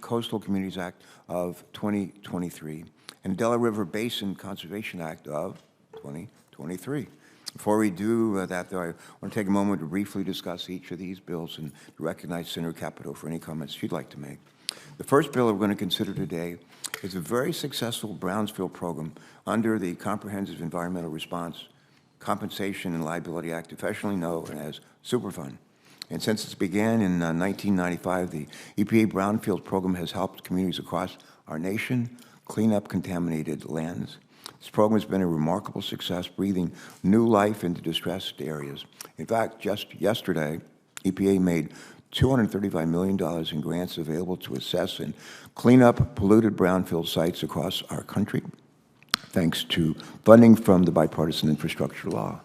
Coastal Communities Act of 2023 and the Delaware River Basin Conservation Act of 2023. Before we do that, though, I want to take a moment to briefly discuss each of these bills and to recognize Senator Capito for any comments she'd like to make. The first bill we're going to consider today is a very successful Brownsfield program under the Comprehensive Environmental Response Compensation and Liability Act, affectionately known as Superfund. And since it began in 1995, the EPA Brownfield program has helped communities across our nation clean up contaminated lands. This program has been a remarkable success, breathing new life into distressed areas. In fact, just yesterday, EPA made $235 million in grants available to assess and clean up polluted brownfield sites across our country, thanks to funding from the Bipartisan Infrastructure Law.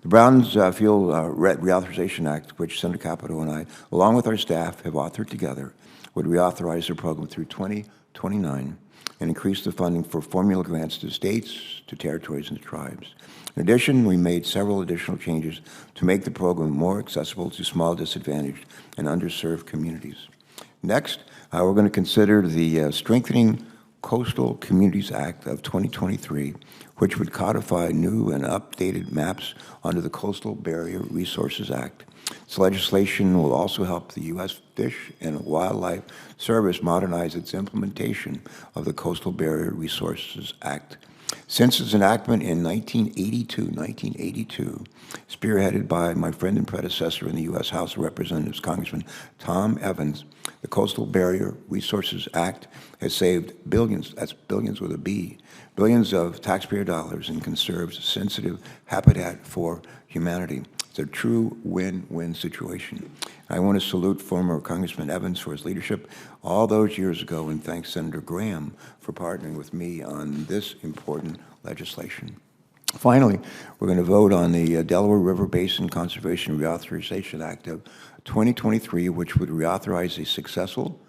The Brownfield Reauthorization Act, which Senator Capito and I, along with our staff, have authored together, would reauthorize the program through 2029 and increase the funding for formula grants to states, to territories, and to tribes. In addition, we made several additional changes to make the program more accessible to small, disadvantaged, and underserved communities. Next, we're going to consider the Strengthening Coastal Communities Act of 2023, which would codify new and updated maps under the Coastal Barrier Resources Act. This legislation will also help the U.S. Fish and Wildlife Service modernize its implementation of the Coastal Barrier Resources Act. Since its enactment in 1982, spearheaded by my friend and predecessor in the U.S. House of Representatives, Congressman Tom Evans, the Coastal Barrier Resources Act has saved billions, that's billions with a B, billions of taxpayer dollars and conserves sensitive habitat for humanity. It's a true win-win situation. I want to salute former Congressman Evans for his leadership all those years ago and thank Senator Graham for partnering with me on this important legislation. Finally, we're going to vote on the Delaware River Basin Conservation Reauthorization Act of 2023, which would reauthorize a successful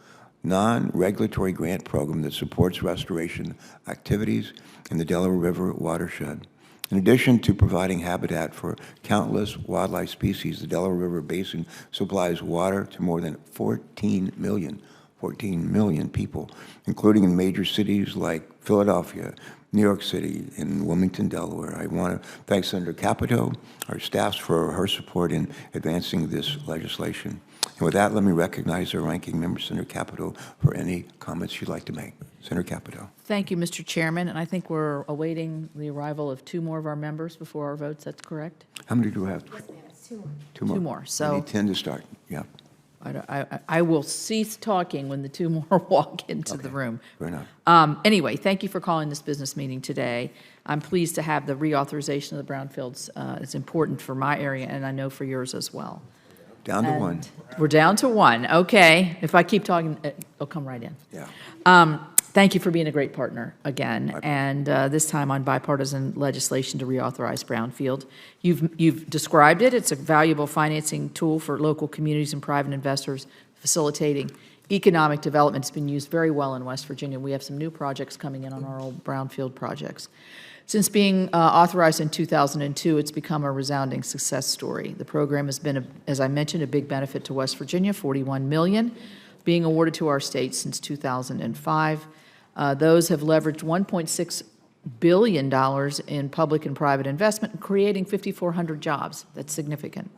non-regulatory grant program that supports restoration activities in the Delaware River watershed. In addition to providing habitat for countless wildlife species, the Delaware River Basin supplies water to more than 14 million people, including in major cities like Philadelphia, New York City, and Wilmington, Delaware. I want to thank Senator Capito, our staff, for her support in advancing this legislation. And with that, let me recognize our ranking member, Senator Capito, for any comments she'd like to make. Senator Capito. Thank you, Mr. Chairman. And I think we're awaiting the arrival of two more of our members before our votes. That's correct? How many do we have? Two more. Two more. So we need 10 to start. Yeah. I will cease talking when the two more walk into the room. Fair enough. Anyway, thank you for calling this business meeting today. I'm pleased to have the reauthorization of the brownfields. It's important for my area, and I know for yours as well. Down to one. We're down to one. Okay. If I keep talking, it'll come right in. Yeah. Thank you for being a great partner again, and this time on bipartisan legislation to reauthorize brownfield. You've described it. It's a valuable financing tool for local communities and private investors, facilitating economic development. It's been used very well in West Virginia. We have some new projects coming in on our old brownfield projects. Since being authorized in 2002, it's become a resounding success story. The program has been, as I mentioned, a big benefit to West Virginia, $41 million, being awarded to our state since 2005. Those have leveraged $1.6 billion in public and private investment, creating 5,400 jobs. That's significant.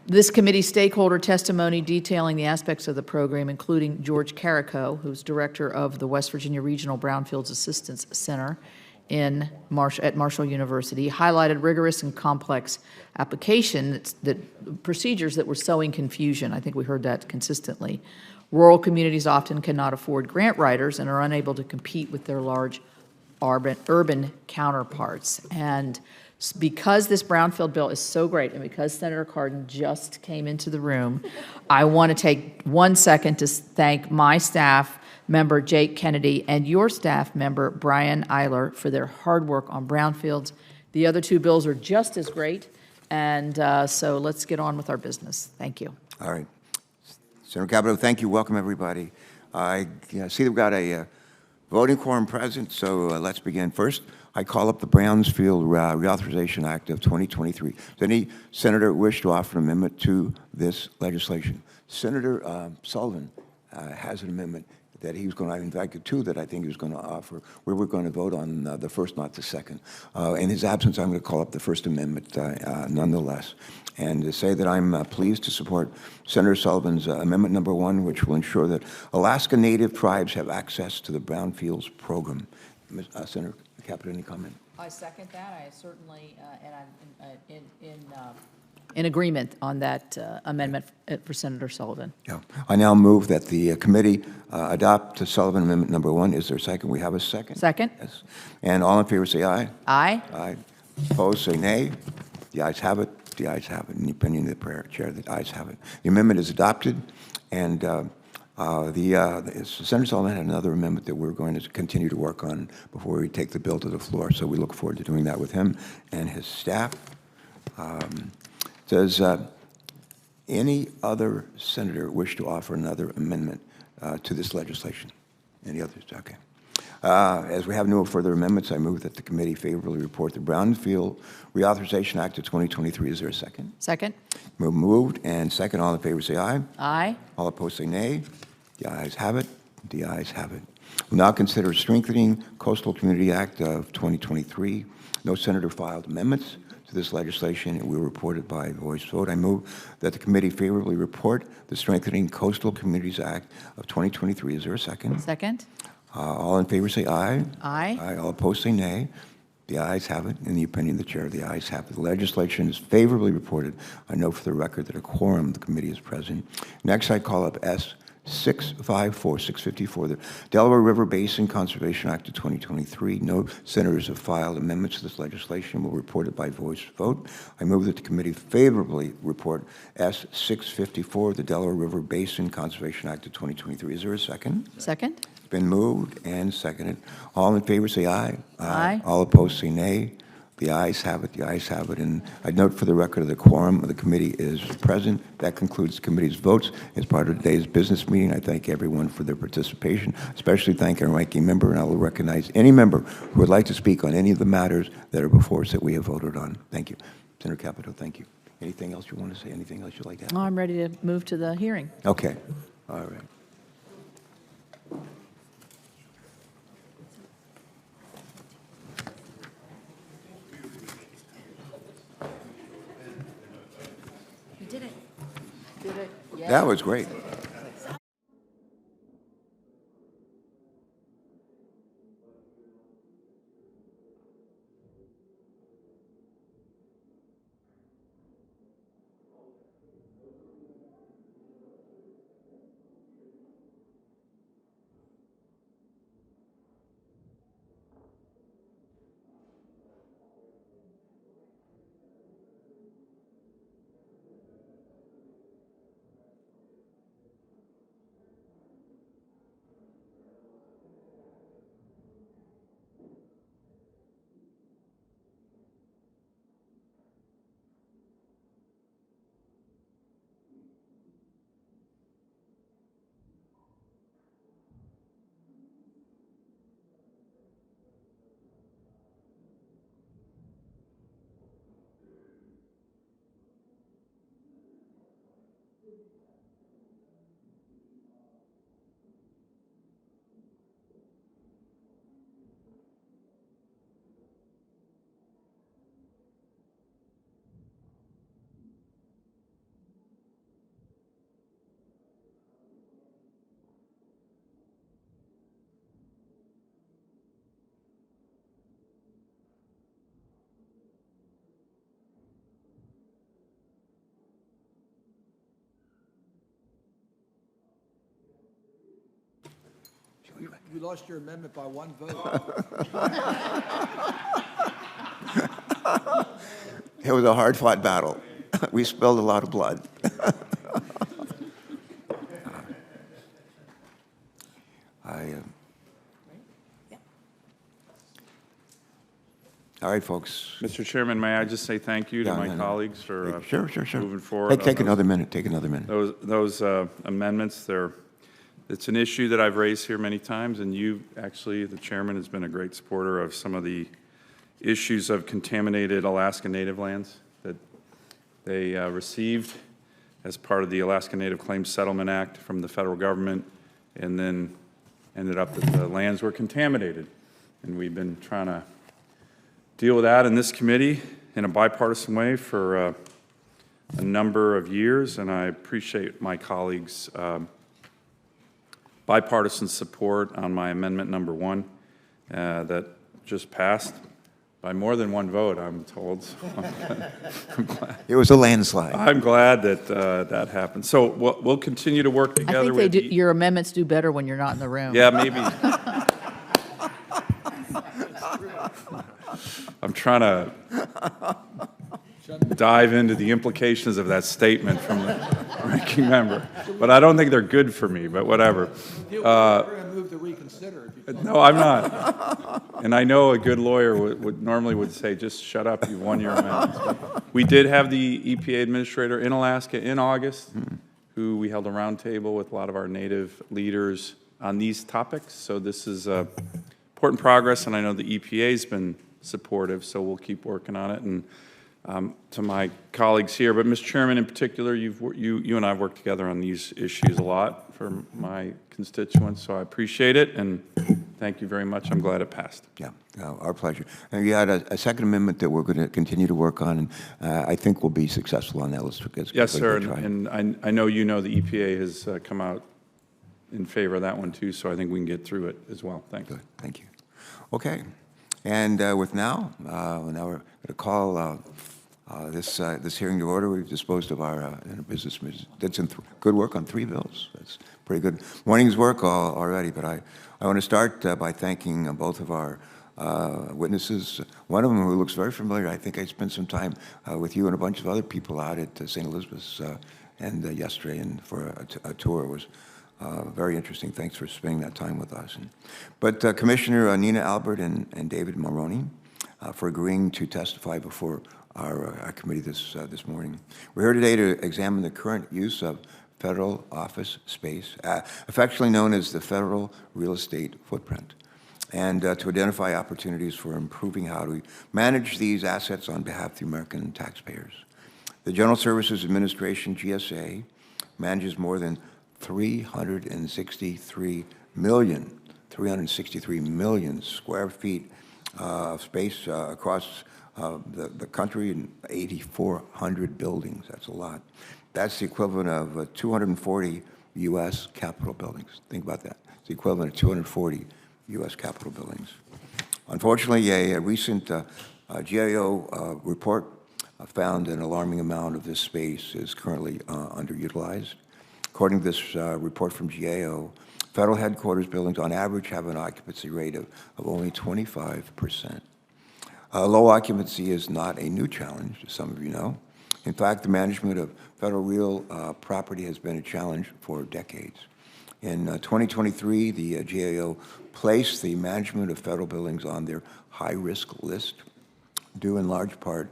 This committee stakeholder testimony detailing the aspects of the program, including George Carrico, who's director of the West Virginia Regional Brownfields Assistance Center at Marshall University, highlighted rigorous and complex application procedures that were sowing confusion. I think we heard that consistently. Rural communities often cannot afford grant writers and are unable to compete with their large urban counterparts. And because this brownfield bill is so great, and because Senator Cardin just came into the room, I want to take 1 second to thank my staff member, Jake Kennedy, and your staff member, Brian Eiler, for their hard work on brownfields. The other two bills are just as great, and so let's get on with our business. Thank you. All right. Senator Capito, thank you. Welcome, everybody. I see that we've got a voting quorum present, so let's begin. First, I call up the Brownsfield Reauthorization Act of 2023. Does any senator wish to offer an amendment to this legislation? Senator Sullivan, has an amendment that he was going to, in fact, two that I think he was going to offer, where we're going to vote on the first, not the second. In his absence, I'm going to call up the First Amendment nonetheless, and to say that I'm pleased to support Senator Sullivan's Amendment number 1, which will ensure that Alaska Native tribes have access to the Brownfields program. Senator Caput, any comment? I second that. I certainly, and I'm in agreement on that amendment for Senator Sullivan. Yeah. I now move that the committee adopt Sullivan Amendment number 1. Is there a second? We have a second. Second. Yes. And all in favor say aye. Aye. Aye. Opposed say nay. The ayes have it. The ayes have it. In the opinion of the chair, the ayes have it. The amendment is adopted, and Senator Sullivan had another amendment that we're going to continue to work on before we take the bill to the floor. So we look forward to doing that with him and his staff. Does any other senator wish to offer another amendment to this legislation? Any others? Okay. As we have no further amendments, I move that the committee favorably report the Brownfield Reauthorization Act of 2023. Is there a second? Second. Moved and second. All in favor say aye. Aye. All opposed say nay. The ayes have it. The ayes have it. We'll now consider strengthening Coastal Community Act of 2023. No senator filed amendments to this legislation, and we were reported by voice vote. I move that the committee favorably report the Strengthening Coastal Communities Act of 2023. Is there a second? Second. All in favor say aye. Aye. Aye. All opposed say nay. The ayes have it. In the opinion of the chair, the ayes have it. The legislation is favorably reported. I note for the record that a quorum of the committee is present. Next, I call up S-654, the Delaware River Basin Conservation Act of 2023. No senators have filed amendments to this legislation. We'll report it by voice vote. I move that the committee favorably report S-654, the Delaware River Basin Conservation Act of 2023. Is there a second? Second. It's been moved and seconded. All in favor say aye. Aye. All opposed say nay. The ayes have it. The ayes have it. And I note for the record the quorum of the committee is present. That concludes the committee's votes as part of today's business meeting. I thank everyone for their participation, especially thank our ranking member, and I will recognize any member who would like to speak on any of the matters that are before us that we have voted on. Thank you. Senator Capito, thank you. Anything else you want to say? Anything else you'd like to add? Oh, I'm ready to move to the hearing. Okay. All right. You did it. Did it. Yeah. That was great. You lost your amendment by one vote. It was a hard-fought battle. We spilled a lot of blood. All right, folks. Mr. Chairman, may I just say thank you to Yeah, my no. colleagues for Sure. moving forward. Take on another minute. Take another minute. those amendments. It's an issue that I've raised here many times, and you, actually, the chairman, has been a great supporter of some of the issues of contaminated Alaska Native lands that they received as part of the Alaska Native Claims Settlement Act from the federal government and then ended up that the lands were contaminated. And we've been trying to deal with that in this committee in a bipartisan way for a number of years, and I appreciate my colleagues' bipartisan support on my amendment number 1 that just passed by more than one vote, I'm told. So I'm glad. It was a landslide. I'm glad that that happened. So we'll continue to work I together think with your amendments do better when you're not in the room. Yeah, maybe. I'm trying to dive into the implications of that statement from the ranking member, but I don't think they're good for me, but whatever. We're going to move to reconsider. No, I'm not. And I know a good lawyer would normally say, just shut up, you won your amendments. But we did have the EPA administrator in Alaska in August, who we held a roundtable with a lot of our native leaders on these topics. So this is important progress, and I know the EPA's been supportive, so we'll keep working on it. And to my colleagues here, but Mr. Chairman, in particular, you and I have worked together on these issues a lot for my constituents, so I appreciate it, and thank you very much. I'm glad it passed. Yeah, our pleasure. And you had a second amendment that we're going to continue to work on, and I think we'll be successful on that. Let's yes, sir, and I know the EPA has come out in favor of that one too, so I think we can get through it as well. Thanks. Good, thank you. Okay, and with now we're going to call this hearing to order. We've disposed of our business. Did some good work on 3 bills. That's pretty good morning's work already, but I want to start by thanking both of our witnesses. One of them who looks very familiar, I think I spent some time with you and a bunch of other people out at St. Elizabeth's and yesterday and for a tour. It was very interesting. Thanks for spending that time with us. But Commissioner Nina Albert and David Maroney for agreeing to testify before our committee this morning. We're here today to examine the current use of federal office space, affectionately known as the federal real estate footprint, and to identify opportunities for improving how we manage these assets on behalf of the American taxpayers. The General Services Administration, GSA, manages more than 363 million square feet of space across the country in 8,400 buildings. That's a lot. That's the equivalent of 240 U.S. Capitol buildings. Think about that. It's the equivalent of 240 U.S. Capitol buildings. Unfortunately, a recent GAO report found an alarming amount of this space is currently underutilized. According to this report from GAO, federal headquarters buildings on average have an occupancy rate of only 25%. Low occupancy is not a new challenge, as some of you know. In fact, the management of federal real property has been a challenge for decades. In 2023, the GAO placed the management of federal buildings on their high-risk list, due in large part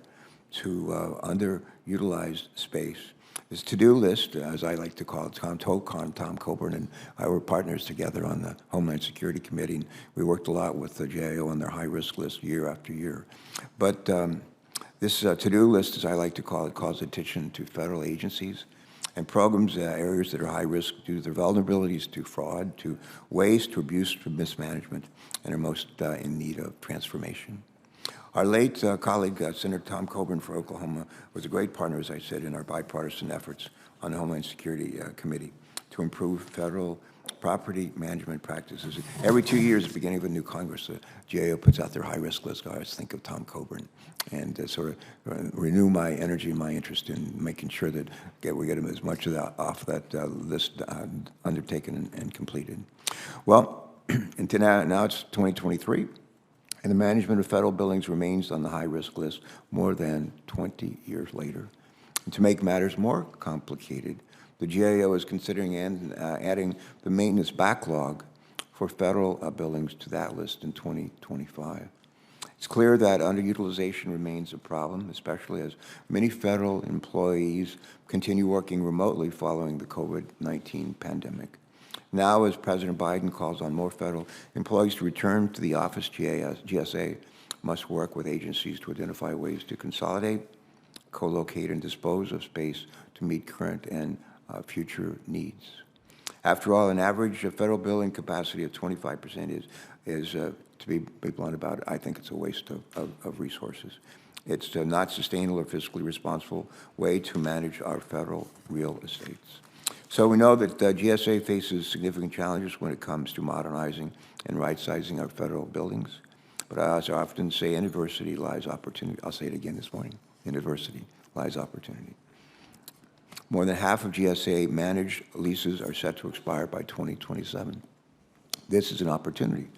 to underutilized space. This to-do list, as I like to call it, Tom Coburn and I were partners together on the Homeland Security Committee, and we worked a lot with the GAO on their high-risk list year after year. But this to-do list, as I like to call it, calls attention to federal agencies and programs, areas that are high risk due to their vulnerabilities to fraud, to waste, to abuse, to mismanagement, and are most in need of transformation. Our late colleague, Senator Tom Coburn for Oklahoma, was a great partner, as I said, in our bipartisan efforts on the Homeland Security Committee to improve federal property management practices. Every 2 years, at the beginning of a new Congress, the GAO puts out their high-risk list. I always think of Tom Coburn and sort of renew my energy and my interest in making sure that we get as much of that off that list undertaken and completed. Well, until now it's 2023. And the management of federal buildings remains on the high-risk list more than 20 years later. And to make matters more complicated, the GAO is considering adding the maintenance backlog for federal buildings to that list in 2025. It's clear that underutilization remains a problem, especially as many federal employees continue working remotely following the COVID-19 pandemic. Now, as President Biden calls on more federal employees to return to the office, GSA must work with agencies to identify ways to consolidate, co-locate, and dispose of space to meet current and future needs. After all, an average federal building capacity of 25% is to be blunt about it, I think it's a waste of resources. It's not sustainable or fiscally responsible way to manage our federal real estates. So we know that GSA faces significant challenges when it comes to modernizing and right-sizing our federal buildings. But as I often say, in adversity lies opportunity. I'll say it again this morning. In adversity lies opportunity. More than half of GSA managed leases are set to expire by 2027. This is an opportunity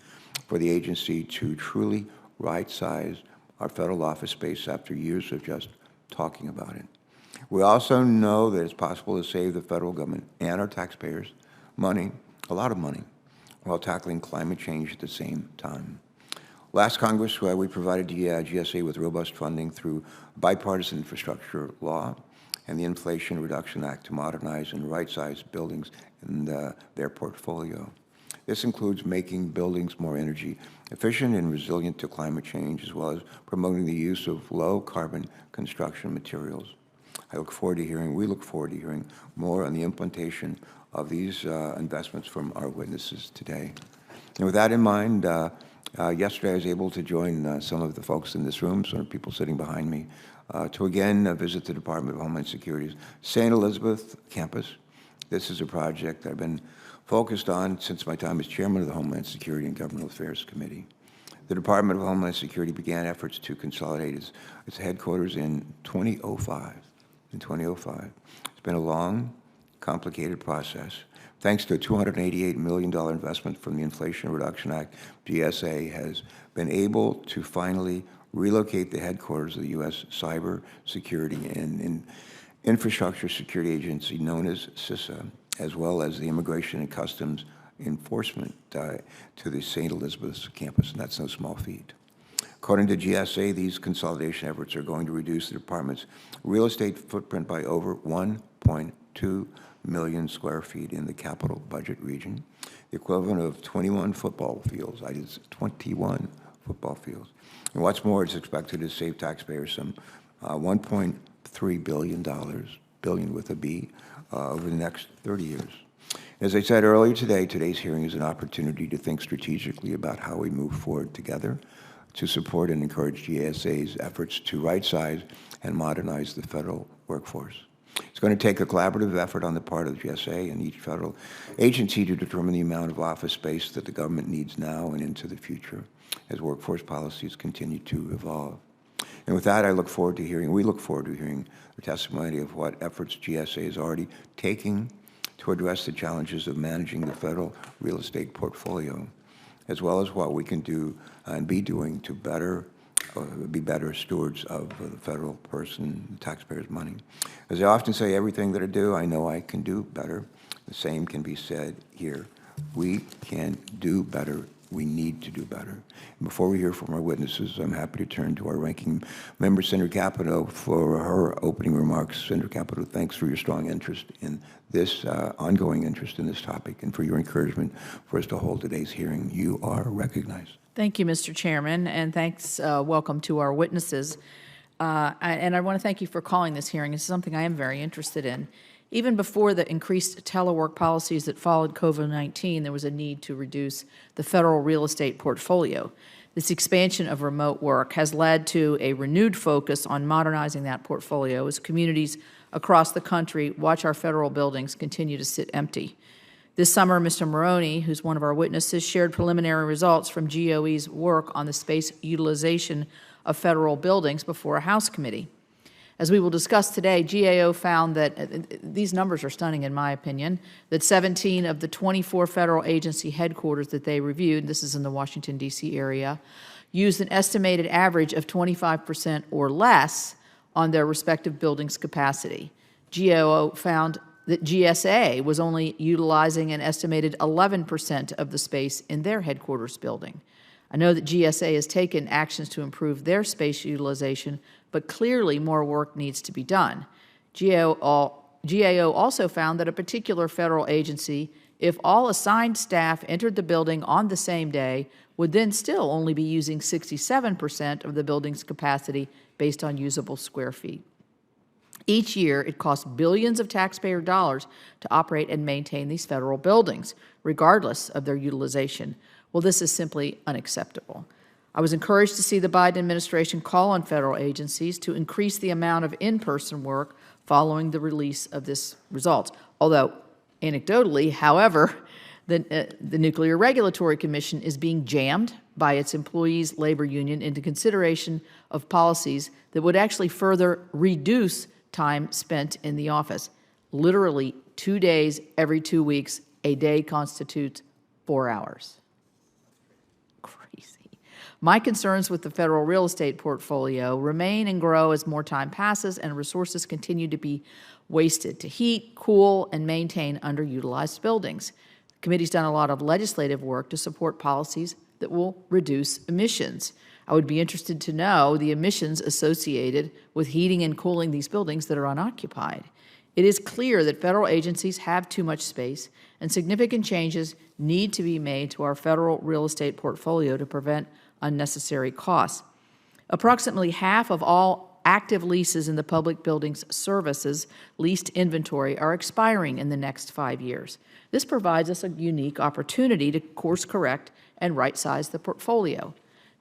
for the agency to truly right-size our federal office space after years of just talking about it. We also know that it's possible to save the federal government and our taxpayers money, a lot of money, while tackling climate change at the same time. Last Congress, we provided the GSA with robust funding through bipartisan infrastructure law and the Inflation Reduction Act to modernize and right-size buildings in their portfolio. This includes making buildings more energy efficient and resilient to climate change, as well as promoting the use of low-carbon construction materials. We look forward to hearing more on the implementation of these investments from our witnesses today. And with that in mind, yesterday I was able to join some of the folks in this room, some people sitting behind me, to again visit the Department of Homeland Security's St. Elizabeth campus. This is a project I've been focused on since my time as chairman of the Homeland Security and Governmental Affairs Committee. The Department of Homeland Security began efforts to consolidate its headquarters in 2005. It's been a long, complicated process. Thanks to a $288 million investment from the Inflation Reduction Act, GSA has been able to finally relocate the headquarters of the U.S. Cyber Security and Infrastructure Security Agency, known as CISA, as well as the Immigration and Customs Enforcement to the St. Elizabeth's campus, and that's no small feat. According to GSA, these consolidation efforts are going to reduce the department's real estate footprint by over 1.2 million square feet in the capital budget region, the equivalent of 21 football fields. I did 21 football fields. And what's more, it's expected to save taxpayers some $1.3 billion with a B, over the next 30 years. As I said earlier today, today's hearing is an opportunity to think strategically about how we move forward together to support and encourage GSA's efforts to right-size and modernize the federal workforce. It's going to take a collaborative effort on the part of the GSA and each federal agency to determine the amount of office space that the government needs now and into the future as workforce policies continue to evolve. And with that, we look forward to hearing the testimony of what efforts GSA is already taking to address the challenges of managing the federal real estate portfolio, as well as what we can do and be doing to be better stewards of the federal taxpayers' money. As I often say, everything that I do, I know I can do better. The same can be said here. We can do better. We need to do better. And before we hear from our witnesses, I'm happy to turn to our ranking member, Senator Capito, for her opening remarks. Senator Capito, thanks for your strong interest in this, ongoing interest in this topic, and for your encouragement for us to hold today's hearing. You are recognized. Thank you, Mr. Chairman, and thanks, welcome to our witnesses. And I want to thank you for calling this hearing. It's something I am very interested in. Even before the increased telework policies that followed COVID-19, there was a need to reduce the federal real estate portfolio. This expansion of remote work has led to a renewed focus on modernizing that portfolio as communities across the country watch our federal buildings continue to sit empty. This summer, Mr. Maroney, who's one of our witnesses, shared preliminary results from GOE's work on the space utilization of federal buildings before a House committee. As we will discuss today, GAO found that, these numbers are stunning in my opinion, that 17 of the 24 federal agency headquarters that they reviewed, this is in the Washington, D.C. area, used an estimated average of 25% or less on their respective buildings' capacity. GAO found that GSA was only utilizing an estimated 11% of the space in their headquarters building. I know that GSA has taken actions to improve their space utilization, but clearly more work needs to be done. GAO also found that a particular federal agency, if all assigned staff entered the building on the same day, would then still only be using 67% of the building's capacity based on usable square feet. Each year, it costs billions of taxpayer dollars to operate and maintain these federal buildings, regardless of their utilization. Well, this is simply unacceptable. I was encouraged to see the Biden administration call on federal agencies to increase the amount of in-person work following the release of this result. Although, anecdotally, however, the Nuclear Regulatory Commission is being jammed by its employees' labor union into consideration of policies that would actually further reduce time spent in the office. Literally 2 days every 2 weeks, a day constitutes 4 hours. Crazy. My concerns with the federal real estate portfolio remain and grow as more time passes and resources continue to be wasted to heat, cool, and maintain underutilized buildings. The committee's done a lot of legislative work to support policies that will reduce emissions. I would be interested to know the emissions associated with heating and cooling these buildings that are unoccupied. It is clear that federal agencies have too much space, and significant changes need to be made to our federal real estate portfolio to prevent unnecessary costs. Approximately half of all active leases in the public buildings services leased inventory are expiring in the next 5 years. This provides us a unique opportunity to course correct and right-size the portfolio.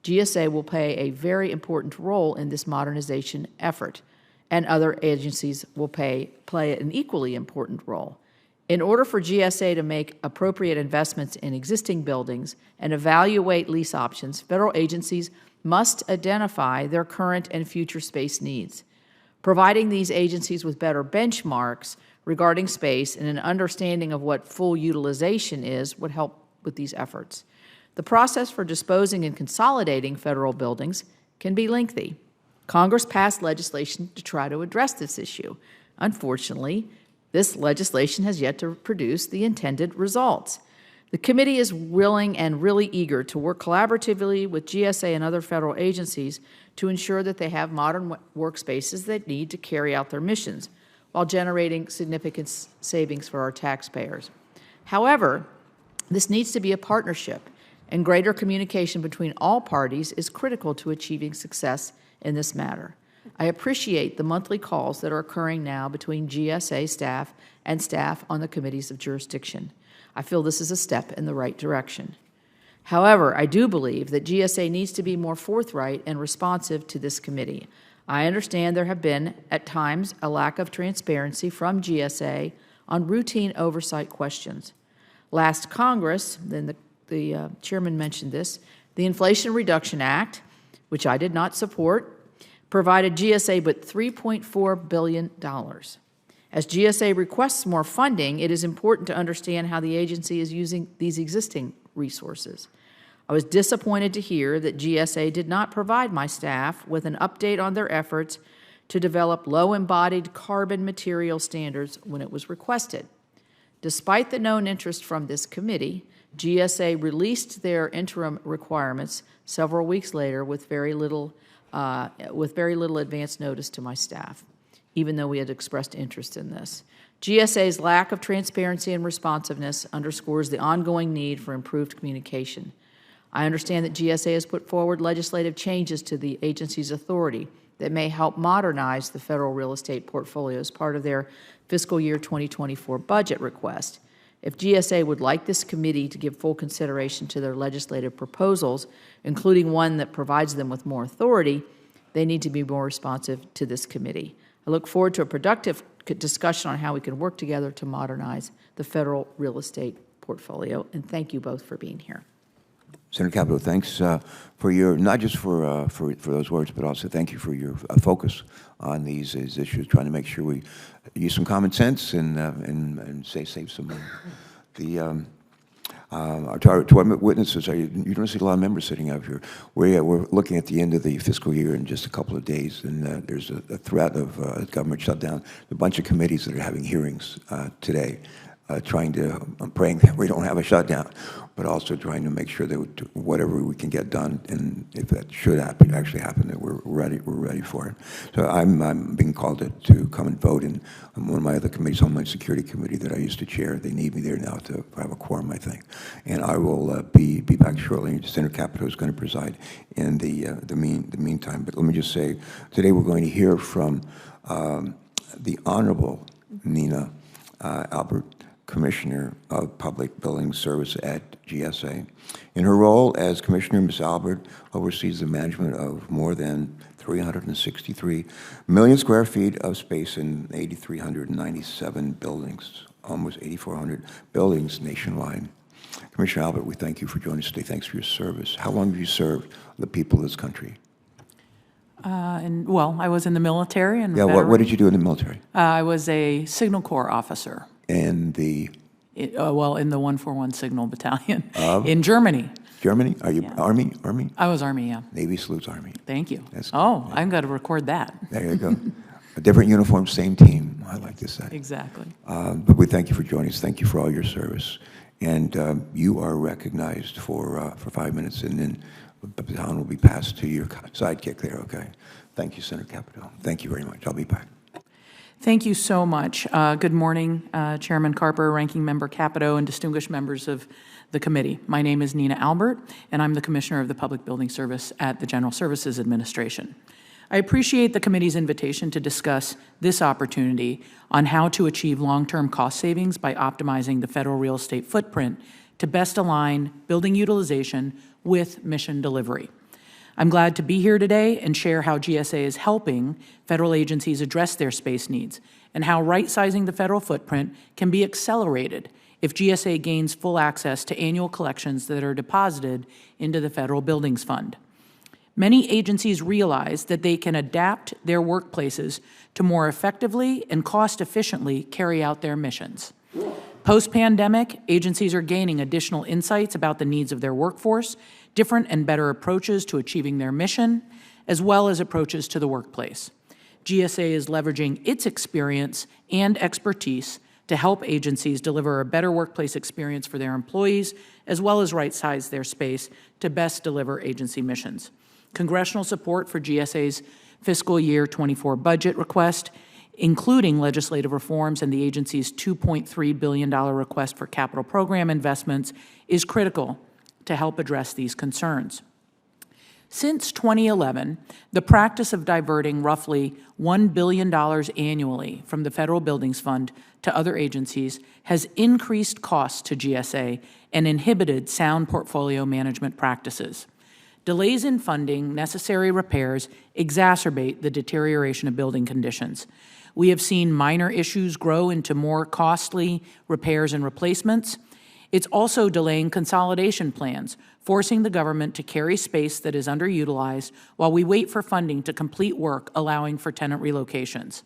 GSA will play a very important role in this modernization effort, and other agencies will play an equally important role. In order for GSA to make appropriate investments in existing buildings and evaluate lease options, federal agencies must identify their current and future space needs. Providing these agencies with better benchmarks regarding space and an understanding of what full utilization is would help with these efforts. The process for disposing and consolidating federal buildings can be lengthy. Congress passed legislation to try to address this issue. Unfortunately, this legislation has yet to produce the intended results. The committee is willing and really eager to work collaboratively with GSA and other federal agencies to ensure that they have modern workspaces that need to carry out their missions while generating significant savings for our taxpayers. However, this needs to be a partnership, and greater communication between all parties is critical to achieving success in this matter. I appreciate the monthly calls that are occurring now between GSA staff and staff on the committees of jurisdiction. I feel this is a step in the right direction. However, I do believe that GSA needs to be more forthright and responsive to this committee. I understand there have been, at times, a lack of transparency from GSA on routine oversight questions. Last Congress, then the chairman mentioned this, the Inflation Reduction Act, which I did not support, provided GSA with $3.4 billion. As GSA requests more funding, it is important to understand how the agency is using these existing resources. I was disappointed to hear that GSA did not provide my staff with an update on their efforts to develop low-embodied carbon material standards when it was requested. Despite the known interest from this committee, GSA released their interim requirements several weeks later with very little advance notice to my staff, even though we had expressed interest in this. GSA's lack of transparency and responsiveness underscores the ongoing need for improved communication. I understand that GSA has put forward legislative changes to the agency's authority that may help modernize the federal real estate portfolio as part of their fiscal year 2024 budget request. If GSA would like this committee to give full consideration to their legislative proposals, including one that provides them with more authority, they need to be more responsive to this committee. I look forward to a productive discussion on how we can work together to modernize the federal real estate portfolio, and thank you both for being here. Senator Capito, thanks for your, not just for those words, but also thank you for your focus on these issues, trying to make sure we use some common sense and save some money. To our witnesses, you don't see a lot of members sitting out here. We're looking at the end of the fiscal year in just a couple of days, and there's a threat of government shutdown. A bunch of committees that are having hearings today. I'm praying that we don't have a shutdown, but also trying to make sure that whatever we can get done, and if that should actually happen, that we're ready for it. So I'm being called to come and vote in one of my other committees, Homeland Security Committee, that I used to chair. They need me there now to have a quorum, I think. And I will be back shortly. Senator Capito is going to preside in the meantime. But let me just say, today we're going to hear from the Honorable Nina Albert, Commissioner of Public Building Service at GSA. In her role as Commissioner, Ms. Albert oversees the management of more than 363 million square feet of space in 8,397 buildings, almost 8,400 buildings nationwide. Commissioner Albert, we thank you for joining us today. Thanks for your service. How long have you served the people of this country? Well, I was in the military. And Yeah, what did you do in the military? I was a Signal Corps officer. And the In the 141 Signal Battalion in Germany. Germany? Are you Yeah. Army? I was Army, yeah. Navy salutes Army. Thank you. That's Oh, good. I've got to record that. There you go. A different uniform, same team, I like to say. Exactly. But we thank you for joining us. Thank you for all your service. And you are recognized for 5 minutes, and then the baton will be passed to your sidekick there, okay? Thank you, Senator Capito. Thank you very much. I'll be back. Thank you so much. Good morning, Chairman Carper, Ranking Member Capito, and distinguished members of the committee. My name is Nina Albert, and I'm the Commissioner of the Public Building Service at the General Services Administration. I appreciate the committee's invitation to discuss this opportunity on how to achieve long-term cost savings by optimizing the federal real estate footprint to best align building utilization with mission delivery. I'm glad to be here today and share how GSA is helping federal agencies address their space needs and how right-sizing the federal footprint can be accelerated if GSA gains full access to annual collections that are deposited into the Federal Buildings Fund. Many agencies realize that they can adapt their workplaces to more effectively and cost-efficiently carry out their missions. Post-pandemic, agencies are gaining additional insights about the needs of their workforce, different and better approaches to achieving their mission, as well as approaches to the workplace. GSA is leveraging its experience and expertise to help agencies deliver a better workplace experience for their employees, as well as right-size their space to best deliver agency missions. Congressional support for GSA's fiscal year 24 budget request, including legislative reforms and the agency's $2.3 billion request for capital program investments, is critical to help address these concerns. Since 2011, the practice of diverting roughly $1 billion annually from the Federal Buildings Fund to other agencies has increased costs to GSA and inhibited sound portfolio management practices. Delays in funding necessary repairs exacerbate the deterioration of building conditions. We have seen minor issues grow into more costly repairs and replacements. It's also delaying consolidation plans, forcing the government to carry space that is underutilized while we wait for funding to complete work allowing for tenant relocations.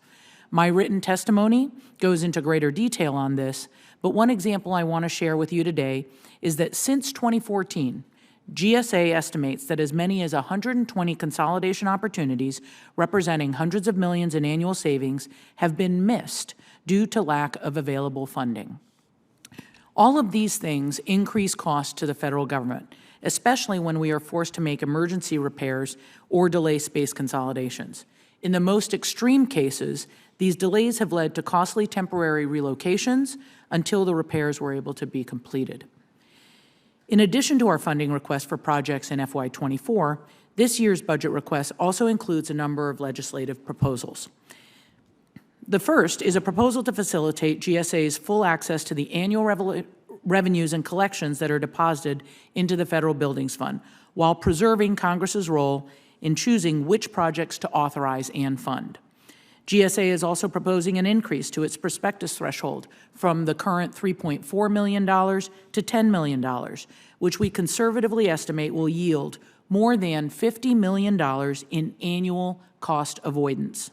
My written testimony goes into greater detail on this, but one example I want to share with you today is that since 2014, GSA estimates that as many as 120 consolidation opportunities representing hundreds of millions in annual savings have been missed due to lack of available funding. All of these things increase costs to the federal government, especially when we are forced to make emergency repairs or delay space consolidations. In the most extreme cases, these delays have led to costly temporary relocations until the repairs were able to be completed. In addition to our funding request for projects in FY24, this year's budget request also includes a number of legislative proposals. The first is a proposal to facilitate GSA's full access to the annual revenues and collections that are deposited into the Federal Buildings Fund, while preserving Congress's role in choosing which projects to authorize and fund. GSA is also proposing an increase to its prospectus threshold from the current $3.4 million to $10 million, which we conservatively estimate will yield more than $50 million in annual cost avoidance.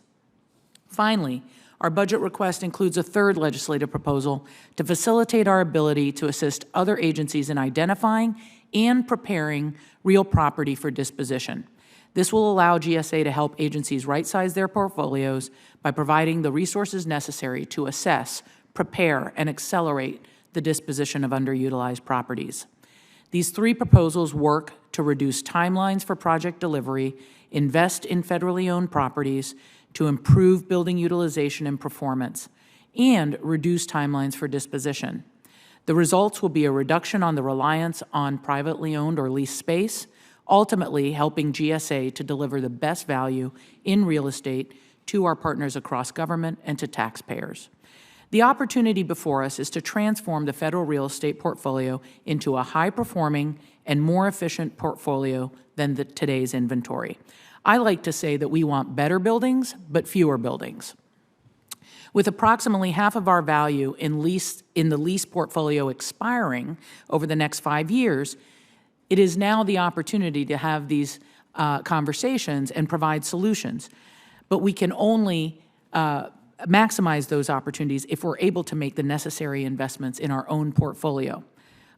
Finally, our budget request includes a third legislative proposal to facilitate our ability to assist other agencies in identifying and preparing real property for disposition. This will allow GSA to help agencies right-size their portfolios by providing the resources necessary to assess, prepare, and accelerate the disposition of underutilized properties. These three proposals work to reduce timelines for project delivery, invest in federally owned properties, to improve building utilization and performance, and reduce timelines for disposition. The results will be a reduction on the reliance on privately owned or leased space, ultimately helping GSA to deliver the best value in real estate to our partners across government and to taxpayers. The opportunity before us is to transform the federal real estate portfolio into a high-performing and more efficient portfolio than today's inventory. I like to say that we want better buildings, but fewer buildings. With approximately half of our value in the lease portfolio expiring over the next 5 years, it is now the opportunity to have these conversations and provide solutions. But we can only maximize those opportunities if we're able to make the necessary investments in our own portfolio.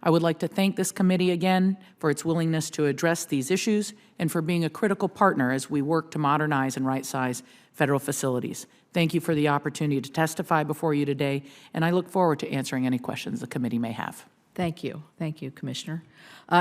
I would like to thank this committee again for its willingness to address these issues and for being a critical partner as we work to modernize and right-size federal facilities. Thank you for the opportunity to testify before you today, and I look forward to answering any questions the committee may have. Thank you. Thank you, Commissioner.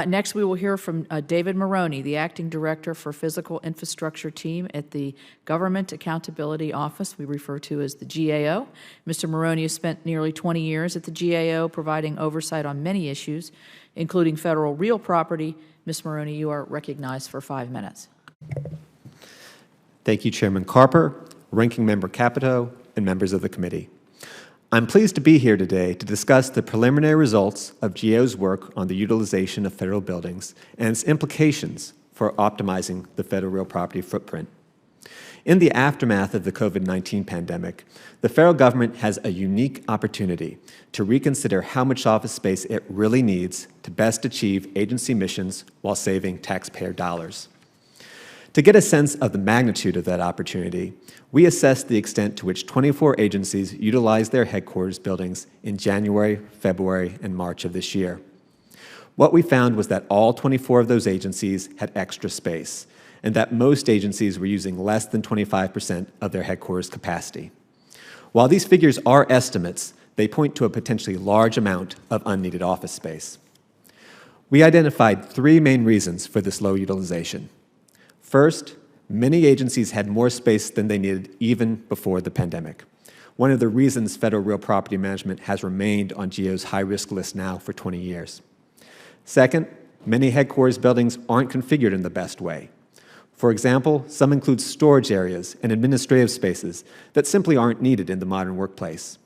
Next, we will hear from David Maroney, the Acting Director for Physical Infrastructure Team at the Government Accountability Office, we refer to as the GAO. Mr. Maroney has spent nearly 20 years at the GAO, providing oversight on many issues, including federal real property. Ms. Maroney, you are recognized for 5 minutes. Thank you, Chairman Carper, Ranking Member Capito, and members of the committee. I'm pleased to be here today to discuss the preliminary results of GAO's work on the utilization of federal buildings and its implications for optimizing the federal real property footprint. In the aftermath of the COVID-19 pandemic, the federal government has a unique opportunity to reconsider how much office space it really needs to best achieve agency missions while saving taxpayer dollars. To get a sense of the magnitude of that opportunity, we assessed the extent to which 24 agencies utilized their headquarters buildings in January, February, and March of this year. What we found was that all 24 of those agencies had extra space, and that most agencies were using less than 25% of their headquarters capacity. While these figures are estimates, they point to a potentially large amount of unneeded office space. We identified 3 main reasons for this low utilization. First, many agencies had more space than they needed even before the pandemic. One of the reasons federal real property management has remained on GAO's high-risk list now for 20 years. Second, many headquarters buildings aren't configured in the best way. For example, some include storage areas and administrative spaces that simply aren't needed in the modern workplace.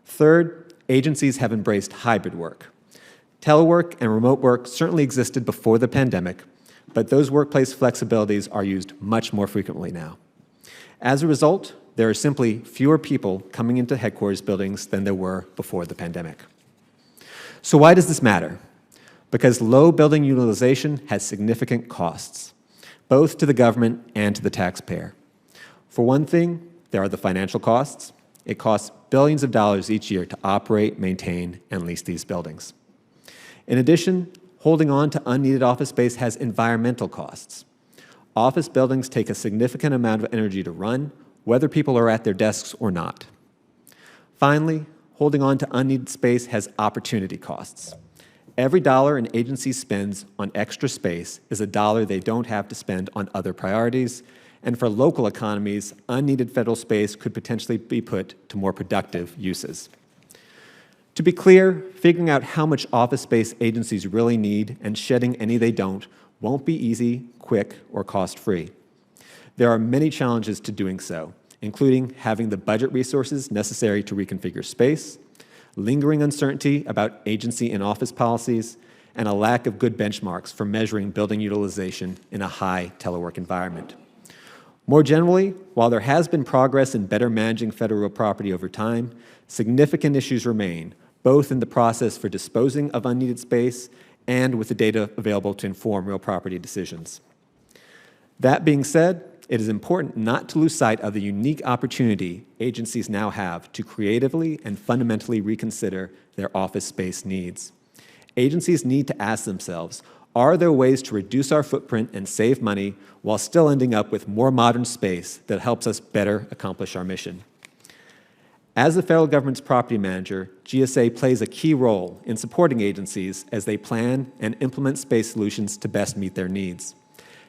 Third, agencies have embraced hybrid work. Telework and remote work certainly existed before the pandemic, but those workplace flexibilities are used much more frequently now. As a result, there are simply fewer people coming into headquarters buildings than there were before the pandemic. So why does this matter? Because low building utilization has significant costs, both to the government and to the taxpayer. For one thing, there are the financial costs. It costs billions of dollars each year to operate, maintain, and lease these buildings. In addition, holding on to unneeded office space has environmental costs. Office buildings take a significant amount of energy to run, whether people are at their desks or not. Finally, holding on to unneeded space has opportunity costs. Every dollar an agency spends on extra space is a dollar they don't have to spend on other priorities, and for local economies, unneeded federal space could potentially be put to more productive uses. To be clear, figuring out how much office space agencies really need and shedding any they don't won't be easy, quick, or cost-free. There are many challenges to doing so, including having the budget resources necessary to reconfigure space, lingering uncertainty about agency and office policies, and a lack of good benchmarks for measuring building utilization in a high telework environment. More generally, while there has been progress in better managing federal real property over time, significant issues remain, both in the process for disposing of unneeded space and with the data available to inform real property decisions. That being said, it is important not to lose sight of the unique opportunity agencies now have to creatively and fundamentally reconsider their office space needs. Agencies need to ask themselves, are there ways to reduce our footprint and save money while still ending up with more modern space that helps us better accomplish our mission? As the federal government's property manager, GSA plays a key role in supporting agencies as they plan and implement space solutions to best meet their needs.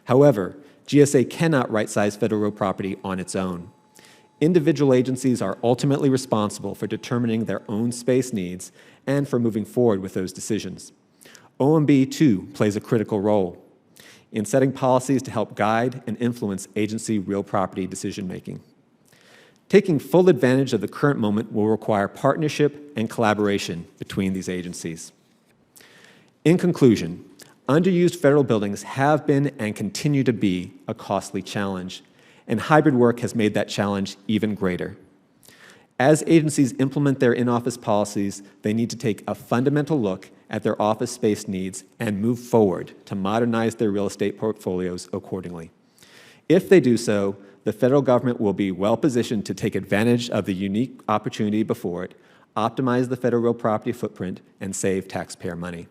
However, GSA cannot right-size federal real property on its own. Individual agencies are ultimately responsible for determining their own space needs and for moving forward with those decisions. OMB, too, plays a critical role in setting policies to help guide and influence agency real property decision-making. Taking full advantage of the current moment will require partnership and collaboration between these agencies. In conclusion, underused federal buildings have been and continue to be a costly challenge, and hybrid work has made that challenge even greater. As agencies implement their in-office policies, they need to take a fundamental look at their office space needs and move forward to modernize their real estate portfolios accordingly. If they do so, the federal government will be well positioned to take advantage of the unique opportunity before it, optimize the federal real property footprint, and save taxpayer money.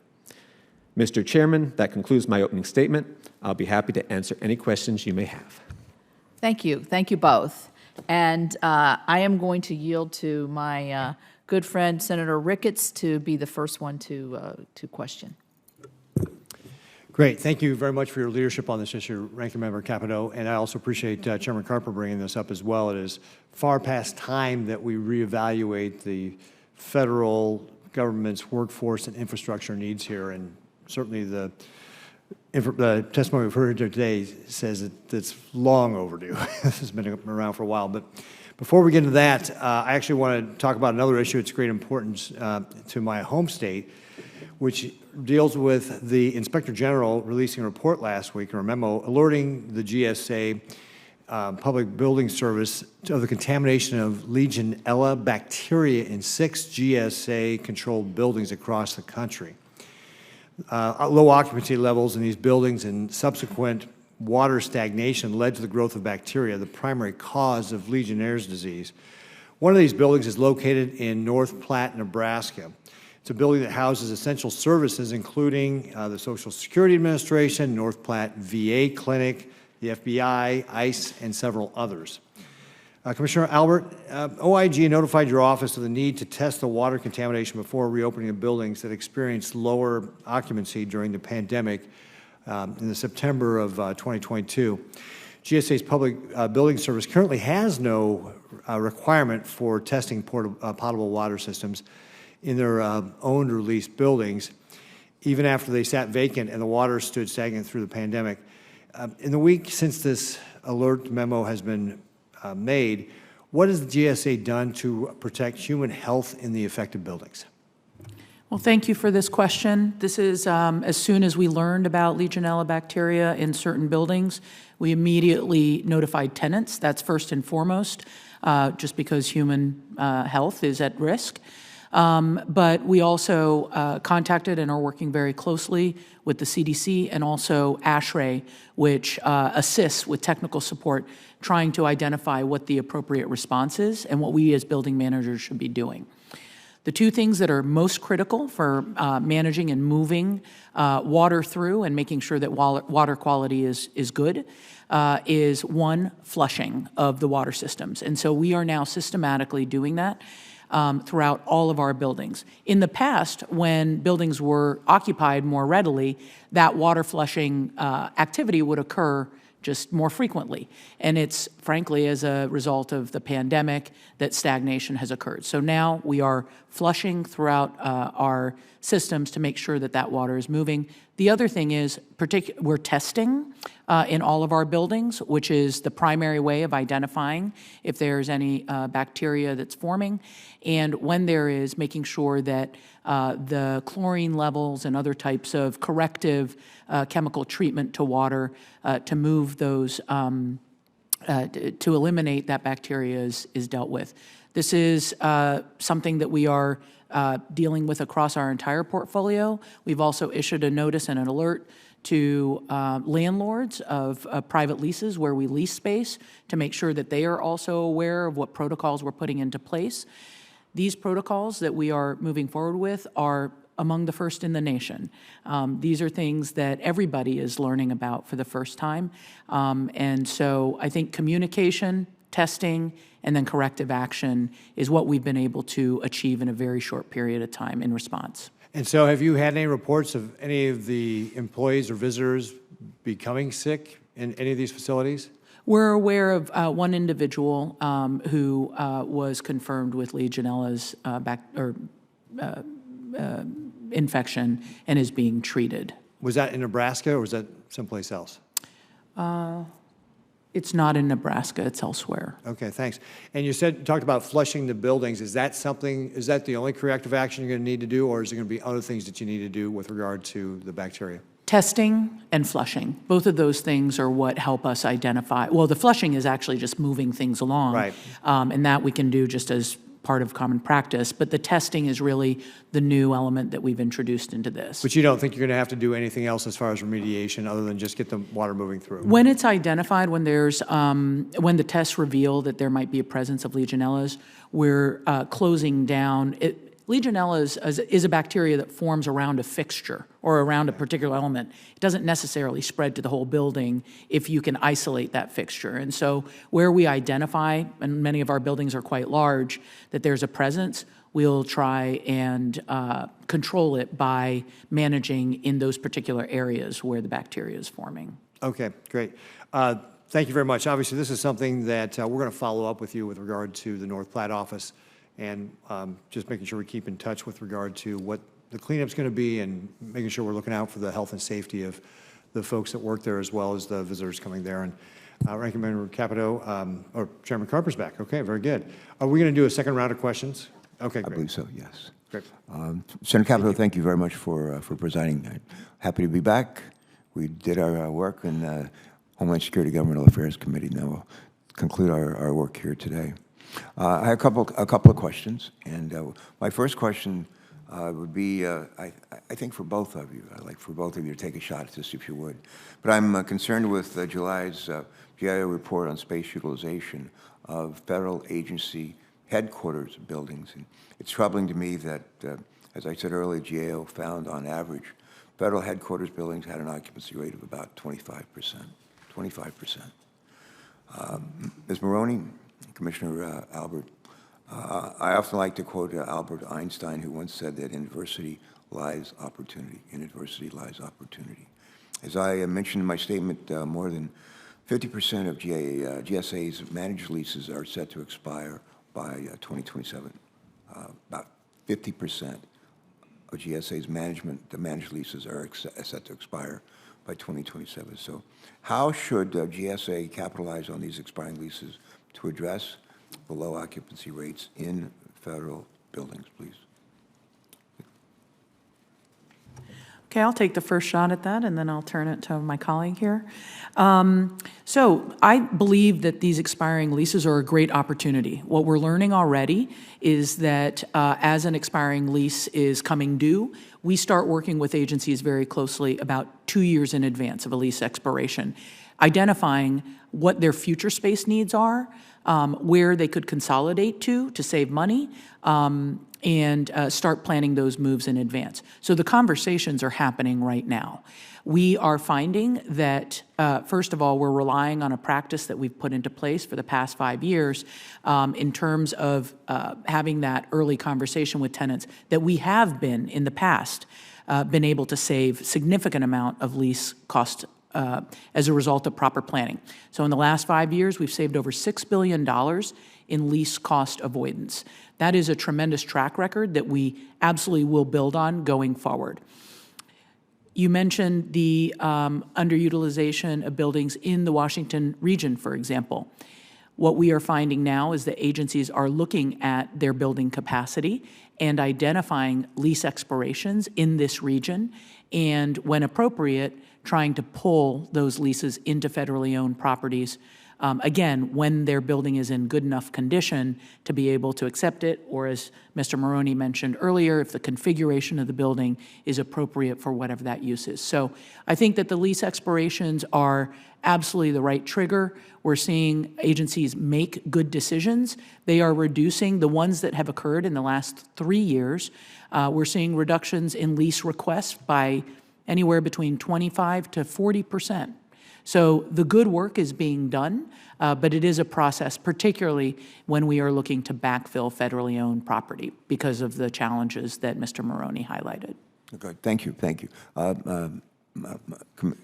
Mr. Chairman, that concludes my opening statement. I'll be happy to answer any questions you may have. Thank you. Thank you both. And I am going to yield to my good friend, Senator Ricketts, to be the first one to question. Great. Thank you very much for your leadership on this issue, Ranking Member Capito. And I also appreciate Chairman Carper bringing this up as well. It is far past time that we reevaluate the federal government's workforce and infrastructure needs here. And certainly the testimony we've heard here today says that it's long overdue. This has been around for a while. But before we get into that, I actually want to talk about another issue. It's of great importance to my home state, which deals with the Inspector General releasing a report last week, or a memo, alerting the GSA Public Building Service of the contamination of Legionella bacteria in 6 GSA-controlled buildings across the country. Low occupancy levels in these buildings and subsequent water stagnation led to the growth of bacteria, the primary cause of Legionnaire's disease. One of these buildings is located in North Platte, Nebraska. It's a building that houses essential services, including the Social Security Administration, North Platte VA Clinic, the FBI, ICE, and several others. Commissioner Albert, OIG notified your office of the need to test the water contamination before reopening the buildings that experienced lower occupancy during the pandemic in the September of 2022. GSA's Public Building Service currently has no requirement for testing potable water systems in their owned or leased buildings, even after they sat vacant and the water stood stagnant through the pandemic. In the week since this alert memo has been made, what has the GSA done to protect human health in the affected buildings? Well, thank you for this question. This is as soon as we learned about Legionella bacteria in certain buildings, we immediately notified tenants. That's first and foremost, just because human health is at risk. But we also contacted and are working very closely with the CDC and also ASHRAE, which assists with technical support, trying to identify what the appropriate response is and what we as building managers should be doing. The two things that are most critical for managing and moving water through and making sure that water quality is good is one, flushing of the water systems. And so we are now systematically doing that throughout all of our buildings. In the past, when buildings were occupied more readily, that water flushing activity would occur just more frequently. And it's frankly as a result of the pandemic that stagnation has occurred. So now we are flushing throughout our systems to make sure that that water is moving. The other thing is we're testing in all of our buildings, which is the primary way of identifying if there's any bacteria that's forming. And when there is, making sure that the chlorine levels and other types of corrective chemical treatment to water to move those, to eliminate that bacteria is dealt with. This is something that we are dealing with across our entire portfolio. We've also issued a notice and an alert to landlords of private leases where we lease space to make sure that they are also aware of what protocols we're putting into place. These protocols that we are moving forward with are among the first in the nation. These are things that everybody is learning about for the first time. And so I think communication, testing, and then corrective action is what we've been able to achieve in a very short period of time in response. And so have you had any reports of any of the employees or visitors becoming sick in any of these facilities? We're aware of one individual who was confirmed with Legionella's infection and is being treated. Was that in Nebraska or was that someplace else? It's not in Nebraska, it's elsewhere. Okay, thanks. And you talked about flushing the buildings. Is that the only corrective action you're going to need to do, or is there going to be other things that you need to do with regard to the bacteria? Testing and flushing, both of those things are what help us identify. Well, the flushing is actually just moving things along. Right. And that we can do just as part of common practice. But the testing is really the new element that we've introduced into this. But you don't think you're going to have to do anything else as far as remediation other than just get the water moving through? When it's identified, when the tests reveal that there might be a presence of Legionellas, we're closing down. Legionella is a bacteria that forms around a fixture or around a particular element. It doesn't necessarily spread to the whole building if you can isolate that fixture. And so where we identify, and many of our buildings are quite large, that there's a presence, we'll try and control it by managing in those particular areas where the bacteria is forming. Okay, great. Thank you very much. Obviously, this is something that we're going to follow up with you with regard to the North Platte office, and just making sure we keep in touch with regard to what the cleanup's going to be and making sure we're looking out for the health and safety of the folks that work there as well as the visitors coming there. And Ranking Member Capito, or Chairman Carper's back. Okay, very good. Are we going to do a second round of questions? Okay, I great. believe so, yes. Great. Senator Capito, thank you very much for presiding. Happy to be back. We did our work in the Homeland Security Governmental Affairs Committee. Now we'll conclude our work here today. I have a couple of questions, and my first question would be, I think for both of you, I'd like for both of you to take a shot at this if you would. But I'm concerned with July's GIO report on space utilization of federal agency headquarters buildings. And it's troubling to me that, as I said earlier, GAO found on average federal headquarters buildings had an occupancy rate of about 25%. 25%. Ms. Maroney, Commissioner Albert, I often like to quote Albert Einstein, who once said that in adversity lies opportunity. In adversity lies opportunity. As I mentioned in my statement, more than 50% of GSA's managed leases are set to expire by 2027. About 50% of GSA's managed leases are set to expire by 2027. So how should GSA capitalize on these expiring leases to address the low occupancy rates in federal buildings, please? Okay, I'll take the first shot at that, and then I'll turn it to my colleague here. So I believe that these expiring leases are a great opportunity. What we're learning already is that as an expiring lease is coming due, we start working with agencies very closely about 2 years in advance of a lease expiration, identifying what their future space needs are, where they could consolidate to save money, and start planning those moves in advance. So the conversations are happening right now. We are finding that, first of all, we're relying on a practice that we've put into place for the past 5 years in terms of having that early conversation with tenants, that we have been, in the past, been able to save significant amount of lease cost as a result of proper planning. So in the last 5 years, we've saved over $6 billion in lease cost avoidance. That is a tremendous track record that we absolutely will build on going forward. You mentioned the underutilization of buildings in the Washington region, for example. What we are finding now is that agencies are looking at their building capacity and identifying lease expirations in this region, and when appropriate, trying to pull those leases into federally owned properties, again, when their building is in good enough condition to be able to accept it, or as Mr. Maroney mentioned earlier, if the configuration of the building is appropriate for whatever that use is. So I think that the lease expirations are absolutely the right trigger. We're seeing agencies make good decisions. They are reducing the ones that have occurred in the last 3 years. We're seeing reductions in lease requests by anywhere between 25 to 40%. So the good work is being done, but it is a process, particularly when we are looking to backfill federally owned property because of the challenges that Mr. Maroney highlighted. Okay, thank you, thank you.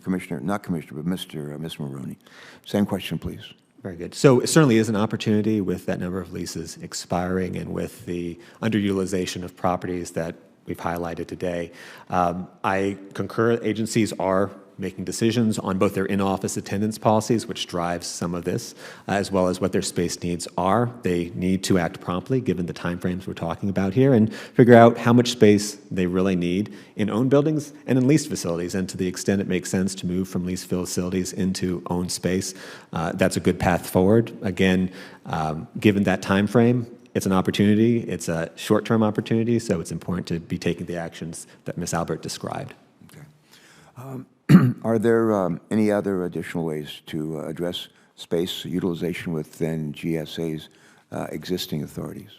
Commissioner, not Commissioner, but Mr. Maroney. Same question, please. Very good. So it certainly is an opportunity with that number of leases expiring and with the underutilization of properties that we've highlighted today. I concur agencies are making decisions on both their in-office attendance policies, which drives some of this, as well as what their space needs are. They need to act promptly, given the timeframes we're talking about here, and figure out how much space they really need in owned buildings and in leased facilities. And to the extent it makes sense to move from leased facilities into owned space, that's a good path forward. Again, given that time frame, it's an opportunity. It's a short-term opportunity, so it's important to be taking the actions that Ms. Albert described. Okay. Are there any other additional ways to address space utilization within GSA's existing authorities?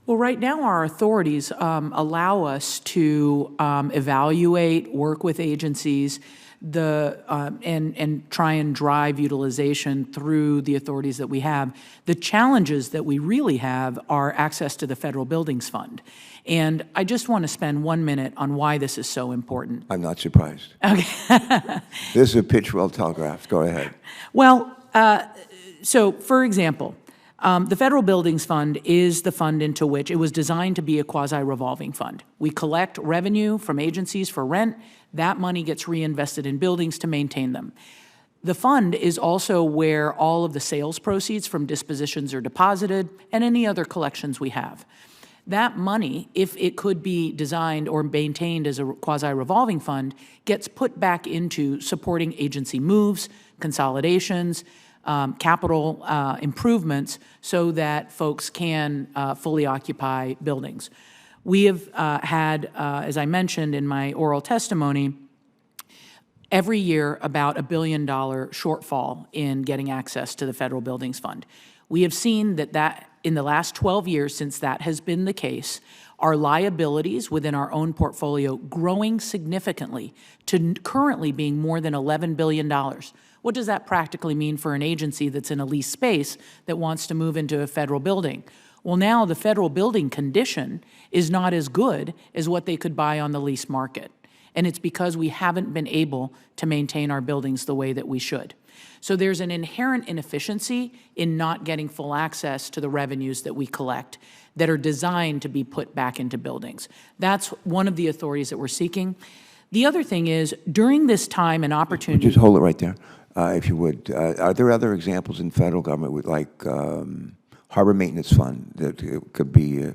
Well, right now, our authorities allow us to evaluate, work with agencies, and try and drive utilization through the authorities that we have. The challenges that we really have are access to the Federal Buildings Fund. And I just want to spend 1 minute on why this is so important. I'm not surprised. Okay. This is a pitch well telegraphed. Go ahead. Well, so for example, the Federal Buildings Fund is the fund into which it was designed to be a quasi-revolving fund. We collect revenue from agencies for rent. That money gets reinvested in buildings to maintain them. The fund is also where all of the sales proceeds from dispositions are deposited and any other collections we have. That money, if it could be designed or maintained as a quasi-revolving fund, gets put back into supporting agency moves, consolidations, capital improvements so that folks can fully occupy buildings. We have had, as I mentioned in my oral testimony, every year about $1 billion shortfall in getting access to the Federal Buildings Fund. We have seen that in the last 12 years since that has been the case, our liabilities within our own portfolio growing significantly to currently being more than $11 billion. What does that practically mean for an agency that's in a leased space that wants to move into a federal building? Well, now the federal building condition is not as good as what they could buy on the lease market. And it's because we haven't been able to maintain our buildings the way that we should. So there's an inherent inefficiency in not getting full access to the revenues that we collect that are designed to be put back into buildings. That's one of the authorities that we're seeking. The other thing is, during this time and opportunity— Just hold it right there, if you would. Are there other examples in federal government with, like, Harbor Maintenance Fund that could be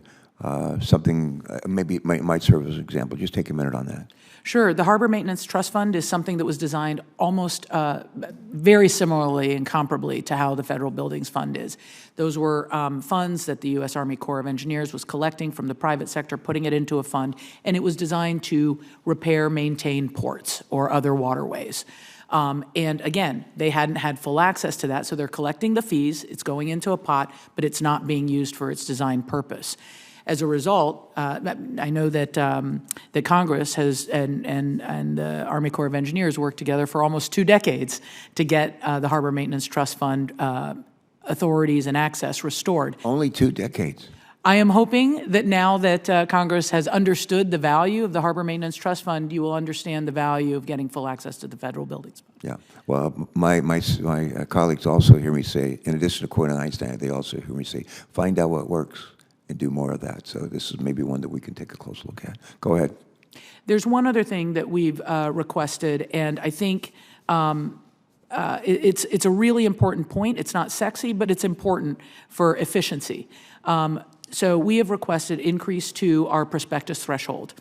something, maybe it might serve as an example? Just take a minute on that. Sure. The Harbor Maintenance Trust Fund is something that was designed almost very similarly and comparably to how the Federal Buildings Fund is. Those were funds that the U.S. Army Corps of Engineers was collecting from the private sector, putting it into a fund, and it was designed to repair, maintain ports or other waterways. And again, they hadn't had full access to that, so they're collecting the fees, it's going into a pot, but it's not being used for its designed purpose. As a result, I know that that Congress has and the Army Corps of Engineers worked together for almost 2 decades to get the Harbor Maintenance Trust Fund authorities and access restored. Only 2 decades. I am hoping that now that Congress has understood the value of the Harbor Maintenance Trust Fund, you will understand the value of getting full access to the federal buildings fund. Yeah. Well, my colleagues also hear me say, in addition to quoting Einstein, they also hear me say, find out what works and do more of that. So this is maybe one that we can take a close look at. Go ahead. There's one other thing that we've requested, and I think it's a really important point. It's not sexy, but it's important for efficiency. So we have requested increase to our prospectus threshold.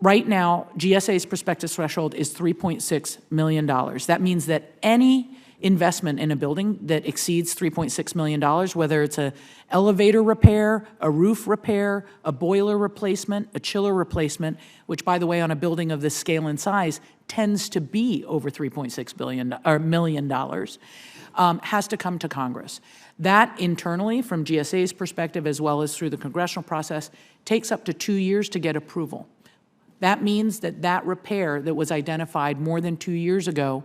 Right now, GSA's prospectus threshold is $3.6 million. That means that any investment in a building that exceeds $3.6 million, whether it's an elevator repair, a roof repair, a boiler replacement, a chiller replacement, which, by the way, on a building of this scale and size tends to be over $3.6 million, has to come to Congress. That internally, from GSA's perspective, as well as through the congressional process, takes up to 2 years to get approval. That means that that repair that was identified more than 2 years ago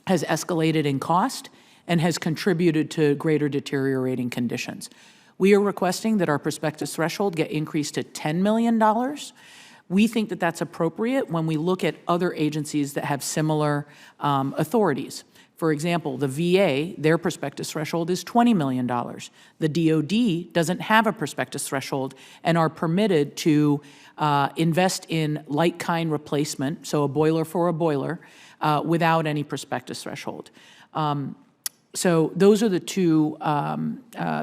has escalated in cost and has contributed to greater deteriorating conditions. We are requesting that our prospectus threshold get increased to $10 million. We think that that's appropriate when we look at other agencies that have similar authorities. For example, the VA, their prospectus threshold is $20 million. The DOD doesn't have a prospectus threshold and are permitted to invest in like-kind replacement, so a boiler for a boiler, without any prospectus threshold. So those are the two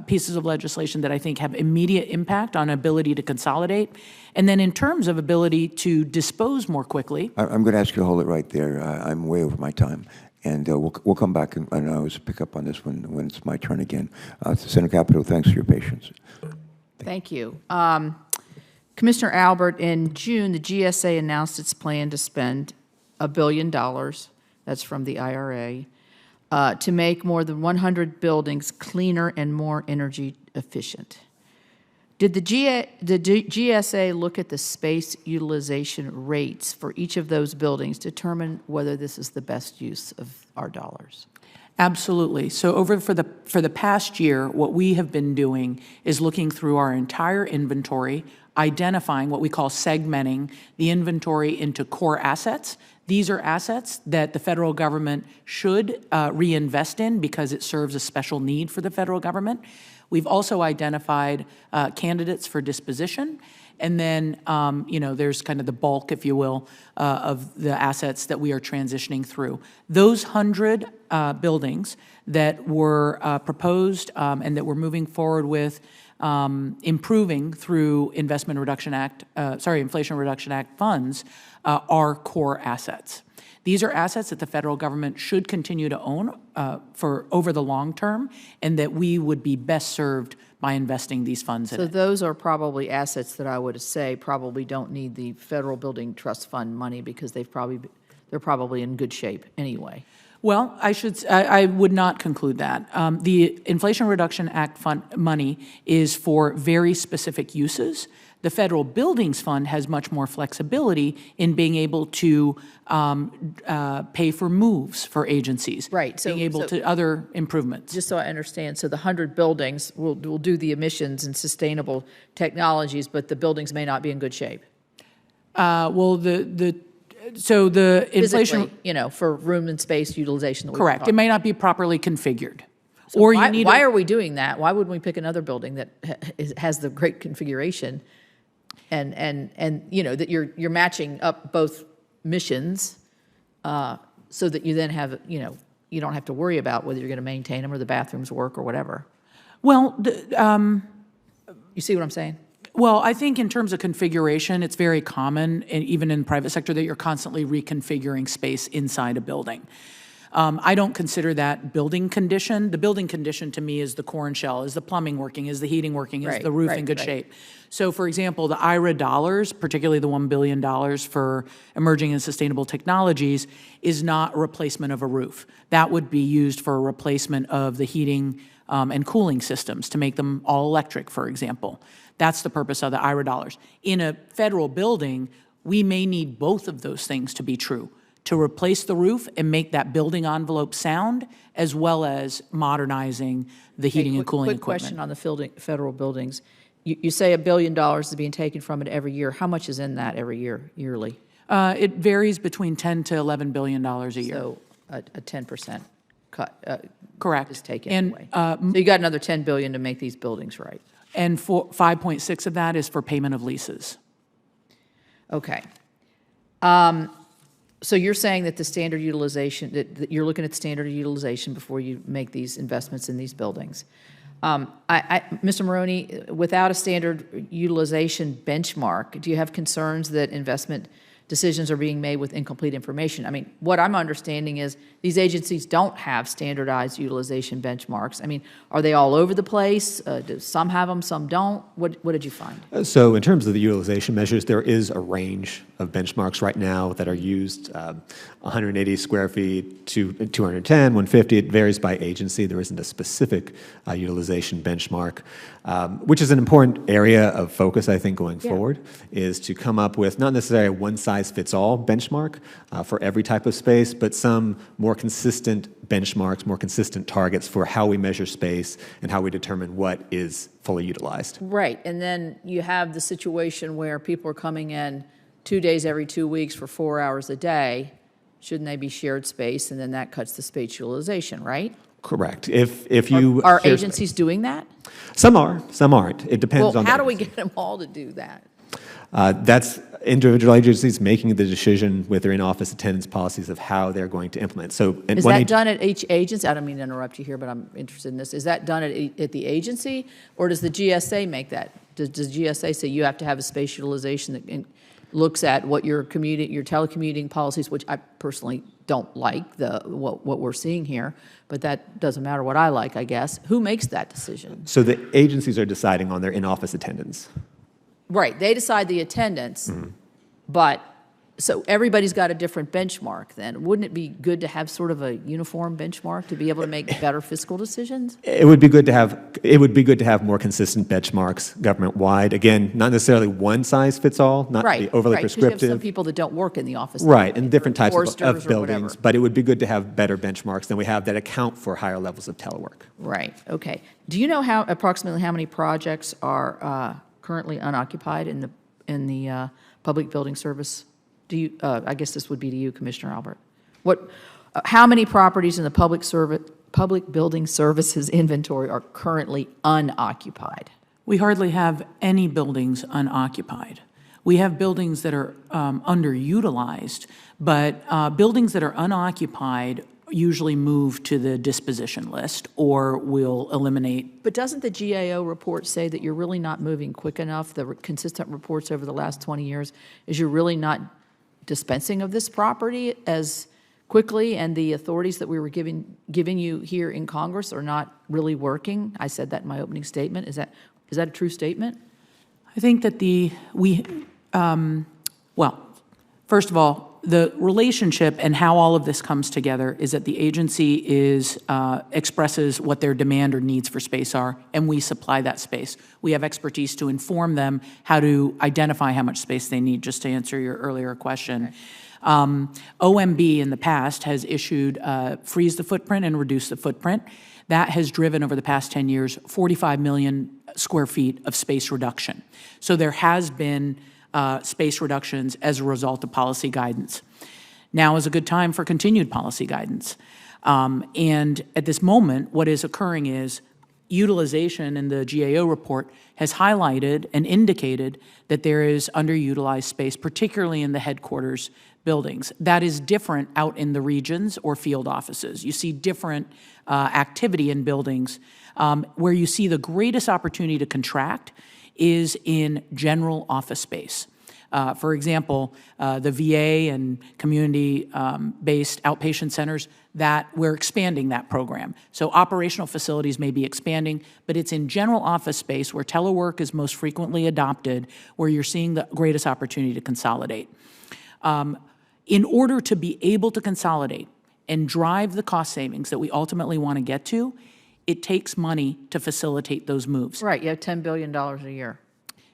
pieces of legislation that I think have immediate impact on ability to consolidate. And then in terms of ability to dispose more quickly. I'm going to ask you to hold it right there. I'm way over my time. And we'll come back and I always pick up on this when it's my turn again. Senator Capito, thanks for your patience. Thank you. Commissioner Albert, in June, the GSA announced its plan to spend $1 billion, that's from the IRA, to make more than 100 buildings cleaner and more energy efficient. Did the GSA look at the space utilization rates for each of those buildings to determine whether this is the best use of our dollars? Absolutely. So for the past year, what we have been doing is looking through our entire inventory, identifying what we call segmenting the inventory into core assets. These are assets that the federal government should reinvest in because it serves a special need for the federal government. We've also identified candidates for disposition. And then, there's kind of the bulk, if you will, of the assets that we are transitioning through. Those 100 buildings that were proposed and that we're moving forward with improving through Inflation Reduction Act funds are core assets. These are assets that the federal government should continue to own for over the long term, and that we would be best served by investing these funds in it. So those are probably assets that I would say probably don't need the Federal Building Trust Fund money because they're probably in good shape anyway. Well, I would not conclude that. The Inflation Reduction Act fund money is for very specific uses. The Federal Buildings Fund has much more flexibility in being able to pay for moves for agencies. Right. Being able to other improvements. Just so I understand, so the 100 buildings will do the emissions and sustainable technologies, but the buildings may not be in good shape. So the inflation, Physically, for room and space utilization. correct. It may not be properly configured. So or why are we doing that? Why wouldn't we pick another building that has the great configuration, and that you're matching up both missions, so that you then have you don't have to worry about whether you're going to maintain them or the bathrooms work or whatever. Well, You see what I'm saying? Well, I think in terms of configuration, it's very common, even in the private sector, that you're constantly reconfiguring space inside a building. I don't consider that building condition. The building condition to me is the core and shell, is the plumbing working, is the heating working, is the roof in good shape. So, for example, the IRA dollars, particularly the $1 billion for emerging and sustainable technologies, is not a replacement of a roof. That would be used for a replacement of the heating and cooling systems to make them all electric, for example. That's the purpose of the IRA dollars. In a federal building, we may need both of those things to be true, to replace the roof and make that building envelope sound, as well as modernizing the heating and cooling quick equipment. question on the federal buildings. You say $1 billion is being taken from it every year. How much is in that every year, yearly? It varies between $10 to $11 billion a year. So a 10% cut. Correct. Is taken And, away. So you got another $10 billion to make these buildings right. And 5.6 of that is for payment of leases. Okay. So you're saying that the standard utilization, that you're looking at standard utilization before you make these investments in these buildings. Mr. Maroney, without a standard utilization benchmark, do you have concerns that investment decisions are being made with incomplete information? I mean, what I'm understanding is these agencies don't have standardized utilization benchmarks. I mean, are they all over the place? Do some have them, some don't? What did you find? So in terms of the utilization measures, there is a range of benchmarks right now that are used, 180 square feet to 210, 150. It varies by agency. There isn't a specific utilization benchmark, which is an important area of focus, I think, going forward, is to come up with not necessarily a one-size-fits-all benchmark for every type of space, but some more consistent benchmarks, more consistent targets for how we measure space and how we determine what is fully utilized. Right, and then you have the situation where people are coming in 2 days every 2 weeks for 4 hours a day, shouldn't they be shared space? And then that cuts the space utilization, right? Correct. If you Are share agencies doing that? some are, some aren't. It depends Well, on the how do we agency. get them all to do that? That's individual agencies making the decision with their in-office attendance policies of how they're going to implement. So, and Is one that ag- done at each agency? I don't mean to interrupt you here, but I'm interested in this. Is that done at the agency, or does the GSA make that? Does GSA say you have to have a space utilization that looks at what your telecommuting policies, which I personally don't like what we're seeing here, but that doesn't matter what I like, I guess. Who makes that decision? So the agencies are deciding on their in-office attendance. Right, they decide the attendance, but, so everybody's got a different benchmark then. Wouldn't it be good to have sort of a uniform benchmark to be able to make better fiscal decisions? It would be good to have more consistent benchmarks government-wide. Again, not necessarily one size fits all, not Right, be overly right, 'cause you have some prescriptive. people that don't work in the office. Right, and different types Foresters of or whatever. buildings, but it would be good to have better benchmarks than we have that account for higher levels of telework. Right, okay. Do you know approximately how many projects are currently unoccupied in the public building service? Do you, I guess this would be to you, Commissioner Albert. How many properties in the public building services inventory are currently unoccupied? We hardly have any buildings unoccupied. We have buildings that are underutilized, but buildings that are unoccupied usually move to the disposition list or will eliminate. But doesn't the GAO report say that you're really not moving quick enough? The consistent reports over the last 20 years is you're really not dispensing of this property as quickly, and the authorities that we were giving you here in Congress are not really working. I said that in my opening statement. Is that a true statement? I think that well, first of all, the relationship and how all of this comes together is that the agency expresses what their demand or needs for space are, and we supply that space. We have expertise to inform them how to identify how much space they need, just to answer your earlier question. Okay. OMB in the past has issued freeze the footprint and reduce the footprint. That has driven over the past 10 years 45 million square feet of space reduction. So there has been space reductions as a result of policy guidance. Now is a good time for continued policy guidance. And at this moment, what is occurring is utilization in the GAO report has highlighted and indicated that there is underutilized space, particularly in the headquarters buildings. That is different out in the regions or field offices. You see different activity in buildings. Where you see the greatest opportunity to contract is in general office space. For example, the VA and community-based outpatient centers, that we're expanding that program. So operational facilities may be expanding, but it's in general office space where telework is most frequently adopted, where you're seeing the greatest opportunity to consolidate. In order to be able to consolidate and drive the cost savings that we ultimately want to get to, it takes money to facilitate those moves. Right, you have $10 billion a year.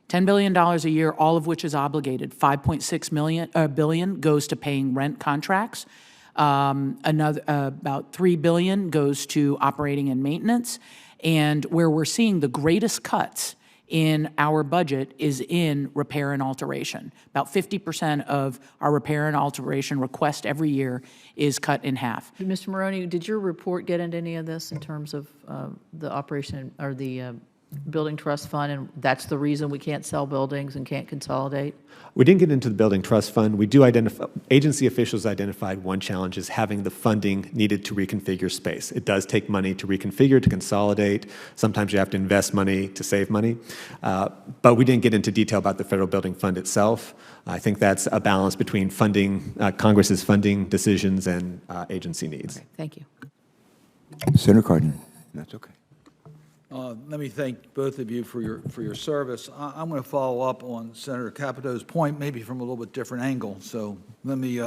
$10 billion a year, all of which is obligated. $5.6 billion goes to paying rent contracts. Another about $3 billion goes to operating and maintenance. And where we're seeing the greatest cuts in our budget is in repair and alteration. About 50% of our repair and alteration request every year is cut in half. Mr. Maroney, did your report get into any of this in terms of the operation or the building trust fund, and that's the reason we can't sell buildings and can't consolidate? We didn't get into the building trust fund. We do identify, agency officials identified one challenge is having the funding needed to reconfigure space. It does take money to reconfigure, to consolidate. Sometimes you have to invest money to save money. But we didn't get into detail about the federal building fund itself. I think that's a balance between funding, Congress's funding decisions and agency needs. Okay, thank you. Senator Cardin, that's okay. Let me thank both of you for your service. I'm going to follow up on Senator Capito's point, maybe from a little bit different angle. So let me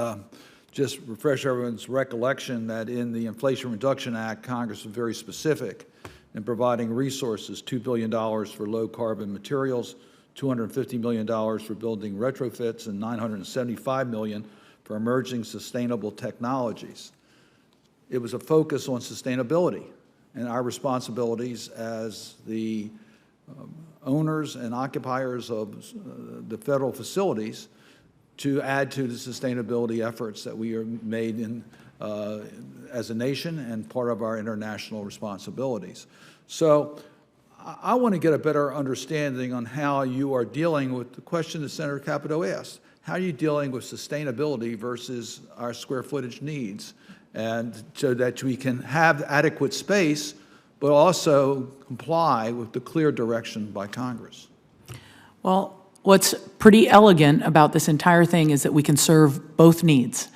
just refresh everyone's recollection that in the Inflation Reduction Act, Congress was very specific in providing resources, $2 billion for low-carbon materials, $250 million for building retrofits, and $975 million for emerging sustainable technologies. It was a focus on sustainability and our responsibilities as the owners and occupiers of the federal facilities to add to the sustainability efforts that we are made in as a nation and part of our international responsibilities. So I want to get a better understanding on how you are dealing with the question that Senator Capito asked. How are you dealing with sustainability versus our square footage needs? And so that we can have adequate space, but also comply with the clear direction by Congress. Well, what's pretty elegant about this entire thing is that we can serve both needs.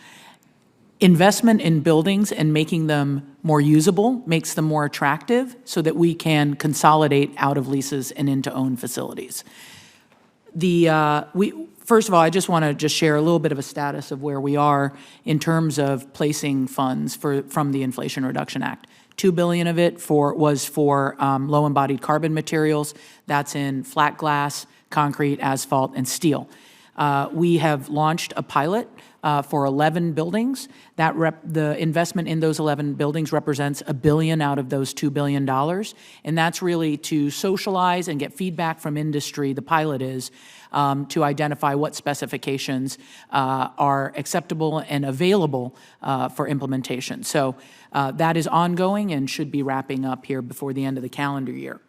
Investment in buildings and making them more usable makes them more attractive so that we can consolidate out of leases and into owned facilities. First of all, I just want to just share a little bit of a status of where we are in terms of placing funds from the Inflation Reduction Act. $2 billion of it was for low embodied carbon materials. That's in flat glass, concrete, asphalt, and steel. We have launched a pilot for 11 buildings. The investment in those 11 buildings represents $1 billion out of those $2 billion. And that's really to socialize and get feedback from industry, the pilot is, to identify what specifications are acceptable and available for implementation. So that is ongoing and should be wrapping up here before the end of the calendar year.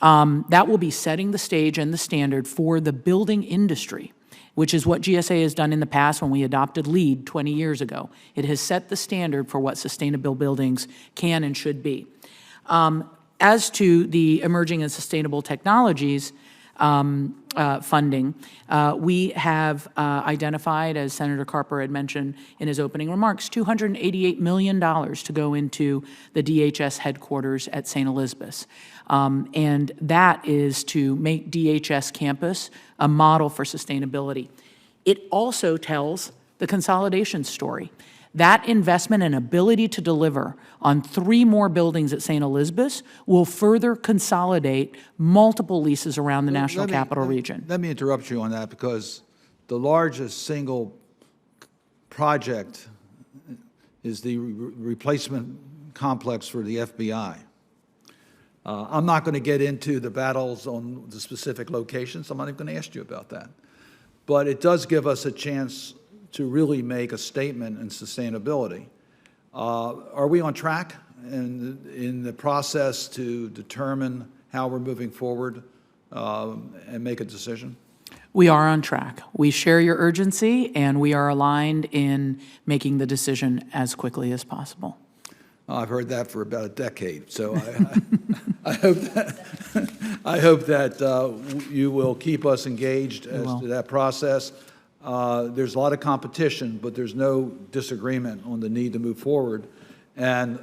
That will be setting the stage and the standard for the building industry, which is what GSA has done in the past when we adopted LEED 20 years ago. It has set the standard for what sustainable buildings can and should be. As to the emerging and sustainable technologies funding, we have identified, as Senator Carper had mentioned in his opening remarks, $288 million to go into the DHS headquarters at St. Elizabeth's. And that is to make DHS campus a model for sustainability. It also tells the consolidation story. That investment and ability to deliver on 3 more buildings at St. Elizabeth's will further consolidate multiple leases around the National Capital Region. Let me interrupt you on that, because the largest single project is the replacement complex for the FBI. I'm not going to get into the battles on the specific locations. I'm not even going to ask you about that. But it does give us a chance to really make a statement in sustainability. Are we on track in the process to determine how we're moving forward and make a decision? We are on track. We share your urgency, and we are aligned in making the decision as quickly as possible. I've heard that for about a decade, so I hope that you will keep us engaged as to that process. There's a lot of competition, but there's no disagreement on the need to move forward, and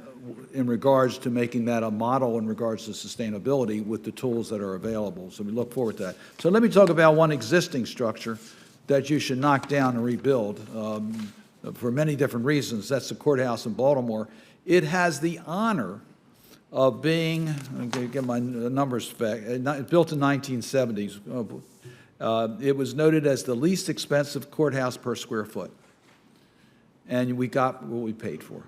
in regards to making that a model in regards to sustainability with the tools that are available. So we look forward to that. So let me talk about one existing structure that you should knock down and rebuild for many different reasons. That's the courthouse in Baltimore. It has the honor of being, I'm going to get my numbers back, built in 1970s. It was noted as the least expensive courthouse per square foot. And we got what we paid for.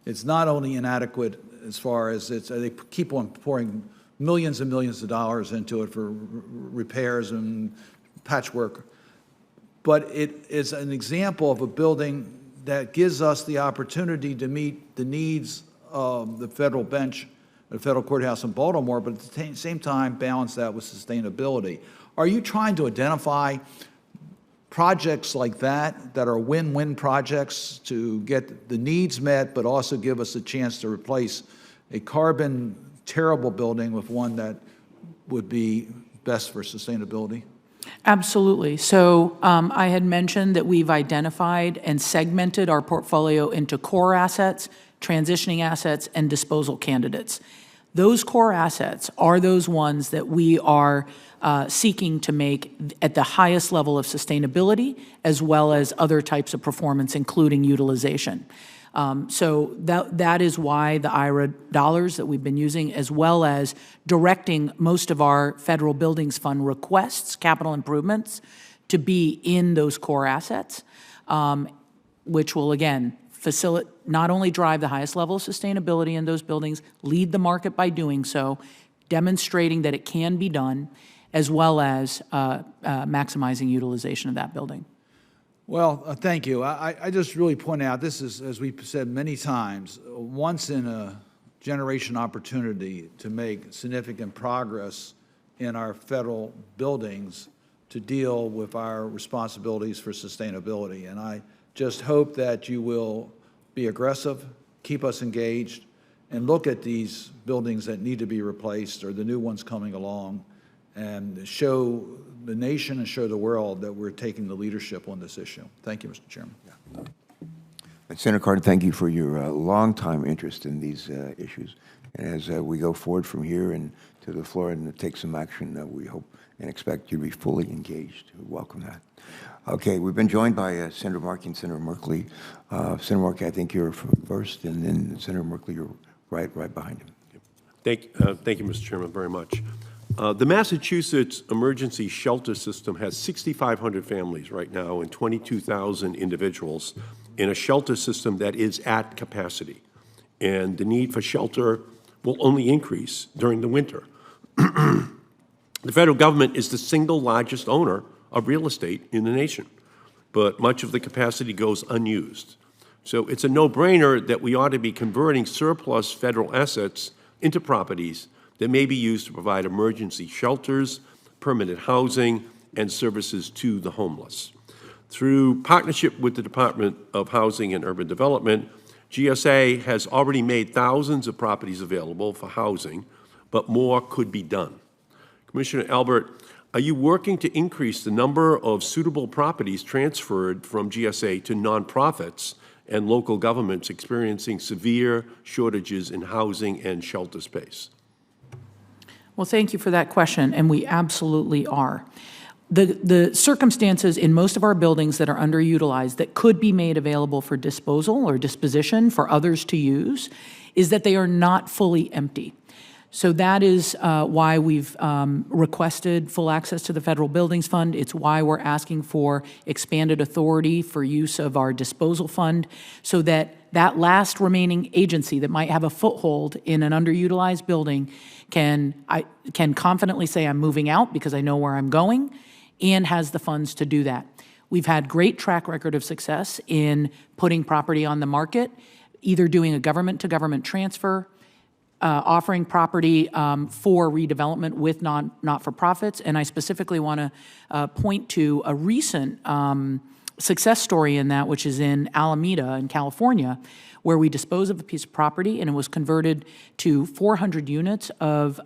It's not only inadequate as far as they keep on pouring millions and millions of dollars into it for repairs and patchwork, but it is an example of a building that gives us the opportunity to meet the needs of the federal bench, the federal courthouse in Baltimore, but at the same time balance that with sustainability. Are you trying to identify projects like that are win-win projects to get the needs met, but also give us a chance to replace a carbon terrible building with one that would be best for sustainability? Absolutely. So I had mentioned that we've identified and segmented our portfolio into core assets, transitioning assets, and disposal candidates. Those core assets are those ones that we are seeking to make at the highest level of sustainability, as well as other types of performance, including utilization. So that is why the IRA dollars that we've been using, as well as directing most of our federal buildings fund requests, capital improvements, to be in those core assets, which will, again, not only drive the highest level of sustainability in those buildings, lead the market by doing so, demonstrating that it can be done, as well as maximizing utilization of that building. Well, thank you. I just really point out, this is, as we've said many times, a once-in-a-generation opportunity to make significant progress in our federal buildings to deal with our responsibilities for sustainability. And I just hope that you will be aggressive, keep us engaged, and look at these buildings that need to be replaced or the new ones coming along, and show the nation and show the world that we're taking the leadership on this issue. Thank you, Mr. Chairman. Senator Carter, thank you for your long-time interest in these issues. And as we go forward from here and to the floor and take some action, we hope and expect you to be fully engaged. We welcome that. Okay, we've been joined by Senator Markey and Senator Merkley. Senator Markey, I think you're first, and then Senator Merkley, you're right behind him. Thank you, Mr. Chairman, very much. The Massachusetts emergency shelter system has 6,500 families right now and 22,000 individuals in a shelter system that is at capacity. And the need for shelter will only increase during the winter. The federal government is the single largest owner of real estate in the nation, but much of the capacity goes unused. So it's a no-brainer that we ought to be converting surplus federal assets into properties that may be used to provide emergency shelters, permanent housing, and services to the homeless. Through partnership with the Department of Housing and Urban Development, GSA has already made thousands of properties available for housing, but more could be done. Commissioner Albert, are you working to increase the number of suitable properties transferred from GSA to nonprofits and local governments experiencing severe shortages in housing and shelter space? Well, thank you for that question, and we absolutely are. The circumstances in most of our buildings that are underutilized that could be made available for disposal or disposition for others to use is that they are not fully empty. So that is why we've requested full access to the Federal Buildings Fund. It's why we're asking for expanded authority for use of our disposal fund, so that that last remaining agency that might have a foothold in an underutilized building can confidently say, I'm moving out because I know where I'm going, and has the funds to do that. We've had great track record of success in putting property on the market, either doing a government-to-government transfer, offering property for redevelopment with not-for-profits. And I specifically want to point to a recent success story in that, which is in Alameda in California, where we disposed of a piece of property and it was converted to 400 units of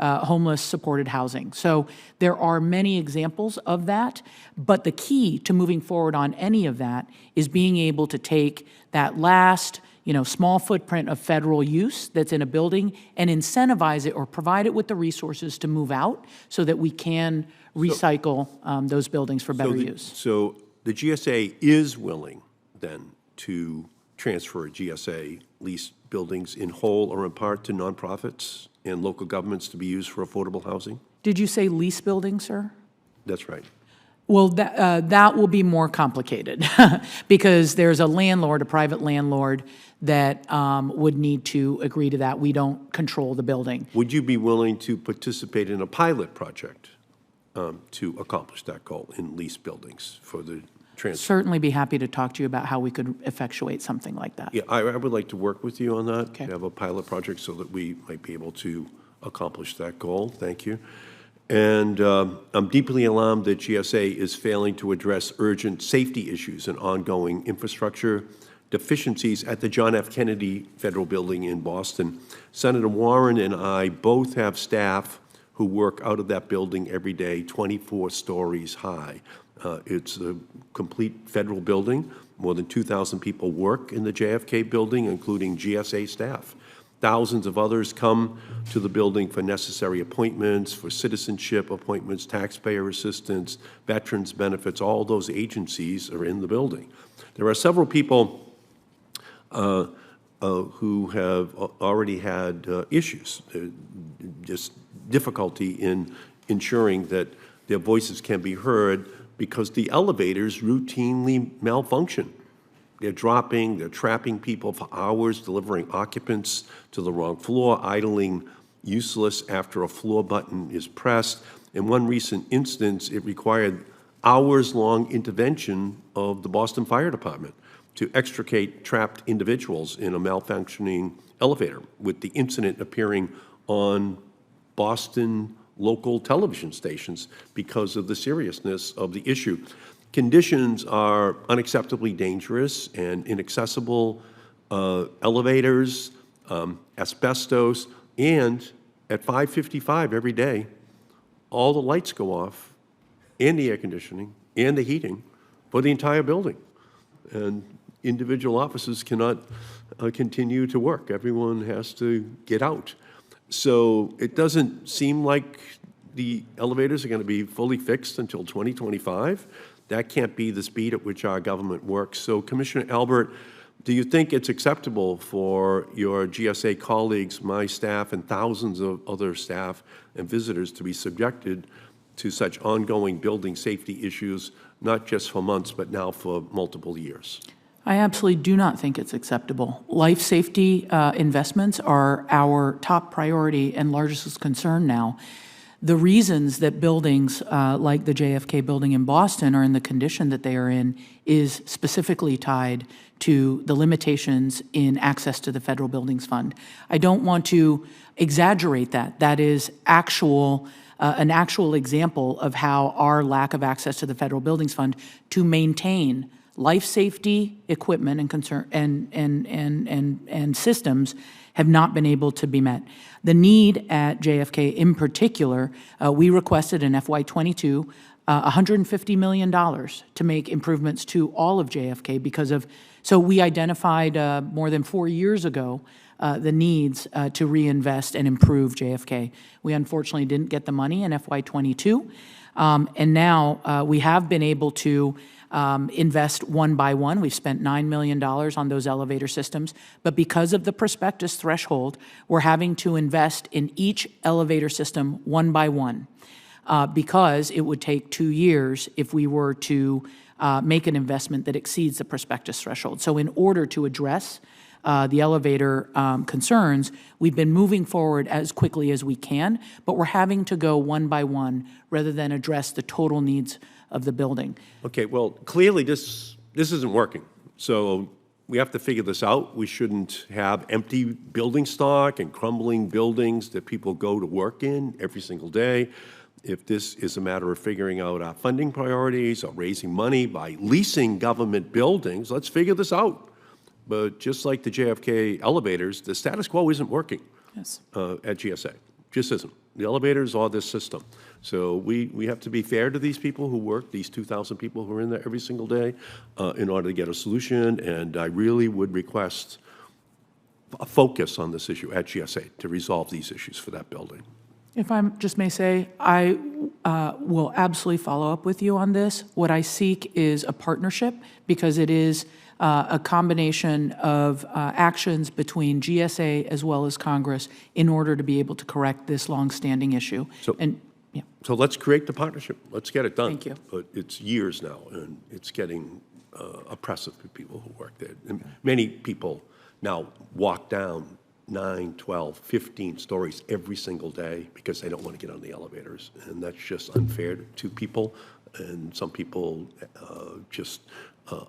homeless supported housing. So there are many examples of that, but the key to moving forward on any of that is being able to take that last small footprint of federal use that's in a building and incentivize it or provide it with the resources to move out so that we can recycle those buildings for better use. So the GSA is willing then to transfer GSA leased buildings in whole or in part to nonprofits and local governments to be used for affordable housing? Did you say lease buildings, sir? That's right. Well, that will be more complicated because there's a landlord, a private landlord, that would need to agree to that. We don't control the building. Would you be willing to participate in a pilot project to accomplish that goal in leased buildings for the transfer? Certainly be happy to talk to you about how we could effectuate something like that. Yeah, I would like to work with you on that, Okay. to have a pilot project so that we might be able to accomplish that goal. Thank you. And I'm deeply alarmed that GSA is failing to address urgent safety issues and ongoing infrastructure deficiencies at the John F. Kennedy Federal Building in Boston. Senator Warren and I both have staff who work out of that building every day, 24 stories high. It's a complete federal building. More than 2,000 people work in the JFK building, including GSA staff. Thousands of others come to the building for necessary appointments, for citizenship appointments, taxpayer assistance, veterans benefits. All those agencies are in the building. There are several people who have already had issues, just difficulty in ensuring that their voices can be heard because the elevators routinely malfunction. They're dropping, they're trapping people for hours, delivering occupants to the wrong floor, idling useless after a floor button is pressed. In one recent instance, it required hours-long intervention of the Boston Fire Department to extricate trapped individuals in a malfunctioning elevator, with the incident appearing on Boston local television stations because of the seriousness of the issue. Conditions are unacceptably dangerous and inaccessible, elevators, asbestos, and at 5:55 every day, all the lights go off, and the air conditioning, and the heating for the entire building. And individual offices cannot continue to work. Everyone has to get out. So it doesn't seem like the elevators are going to be fully fixed until 2025. That can't be the speed at which our government works. So, Commissioner Albert, do you think it's acceptable for your GSA colleagues, my staff, and thousands of other staff and visitors to be subjected to such ongoing building safety issues, not just for months, but now for multiple years? I absolutely do not think it's acceptable. Life safety investments are our top priority and largest concern now. The reasons that buildings like the JFK building in Boston are in the condition that they are in is specifically tied to the limitations in access to the Federal Buildings Fund. I don't want to exaggerate that. That is an actual example of how our lack of access to the Federal Buildings Fund to maintain life safety equipment and systems have not been able to be met. The need at JFK in particular, we requested in FY22 $150 million to make improvements to all of JFK so we identified more than 4 years ago the needs to reinvest and improve JFK. We unfortunately didn't get the money in FY22, and now we have been able to invest one by one. We've spent $9 million on those elevator systems, but because of the prospectus threshold, we're having to invest in each elevator system one by one, because it would take 2 years if we were to make an investment that exceeds the prospectus threshold. So in order to address the elevator concerns, we've been moving forward as quickly as we can, but we're having to go one by one rather than address the total needs of the building. Okay, well, clearly this isn't working. So we have to figure this out. We shouldn't have empty building stock and crumbling buildings that people go to work in every single day. If this is a matter of figuring out our funding priorities or raising money by leasing government buildings, let's figure this out. But just like the JFK elevators, the status quo isn't working. Yes. At GSA. Just isn't. The elevators are this system. So we have to be fair to these people who work, these 2,000 people who are in there every single day, in order to get a solution. And I really would request a focus on this issue at GSA to resolve these issues for that building. If I just may say, I will absolutely follow up with you on this. What I seek is a partnership, because it is a combination of actions between GSA as well as Congress in order to be able to correct this longstanding issue. So let's create the partnership. Let's get it done. Thank you. But it's years now, and it's getting oppressive to people who work there. And many people now walk down 9, 12, 15 stories every single day because they don't want to get on the elevators. And that's just unfair to people. And some people just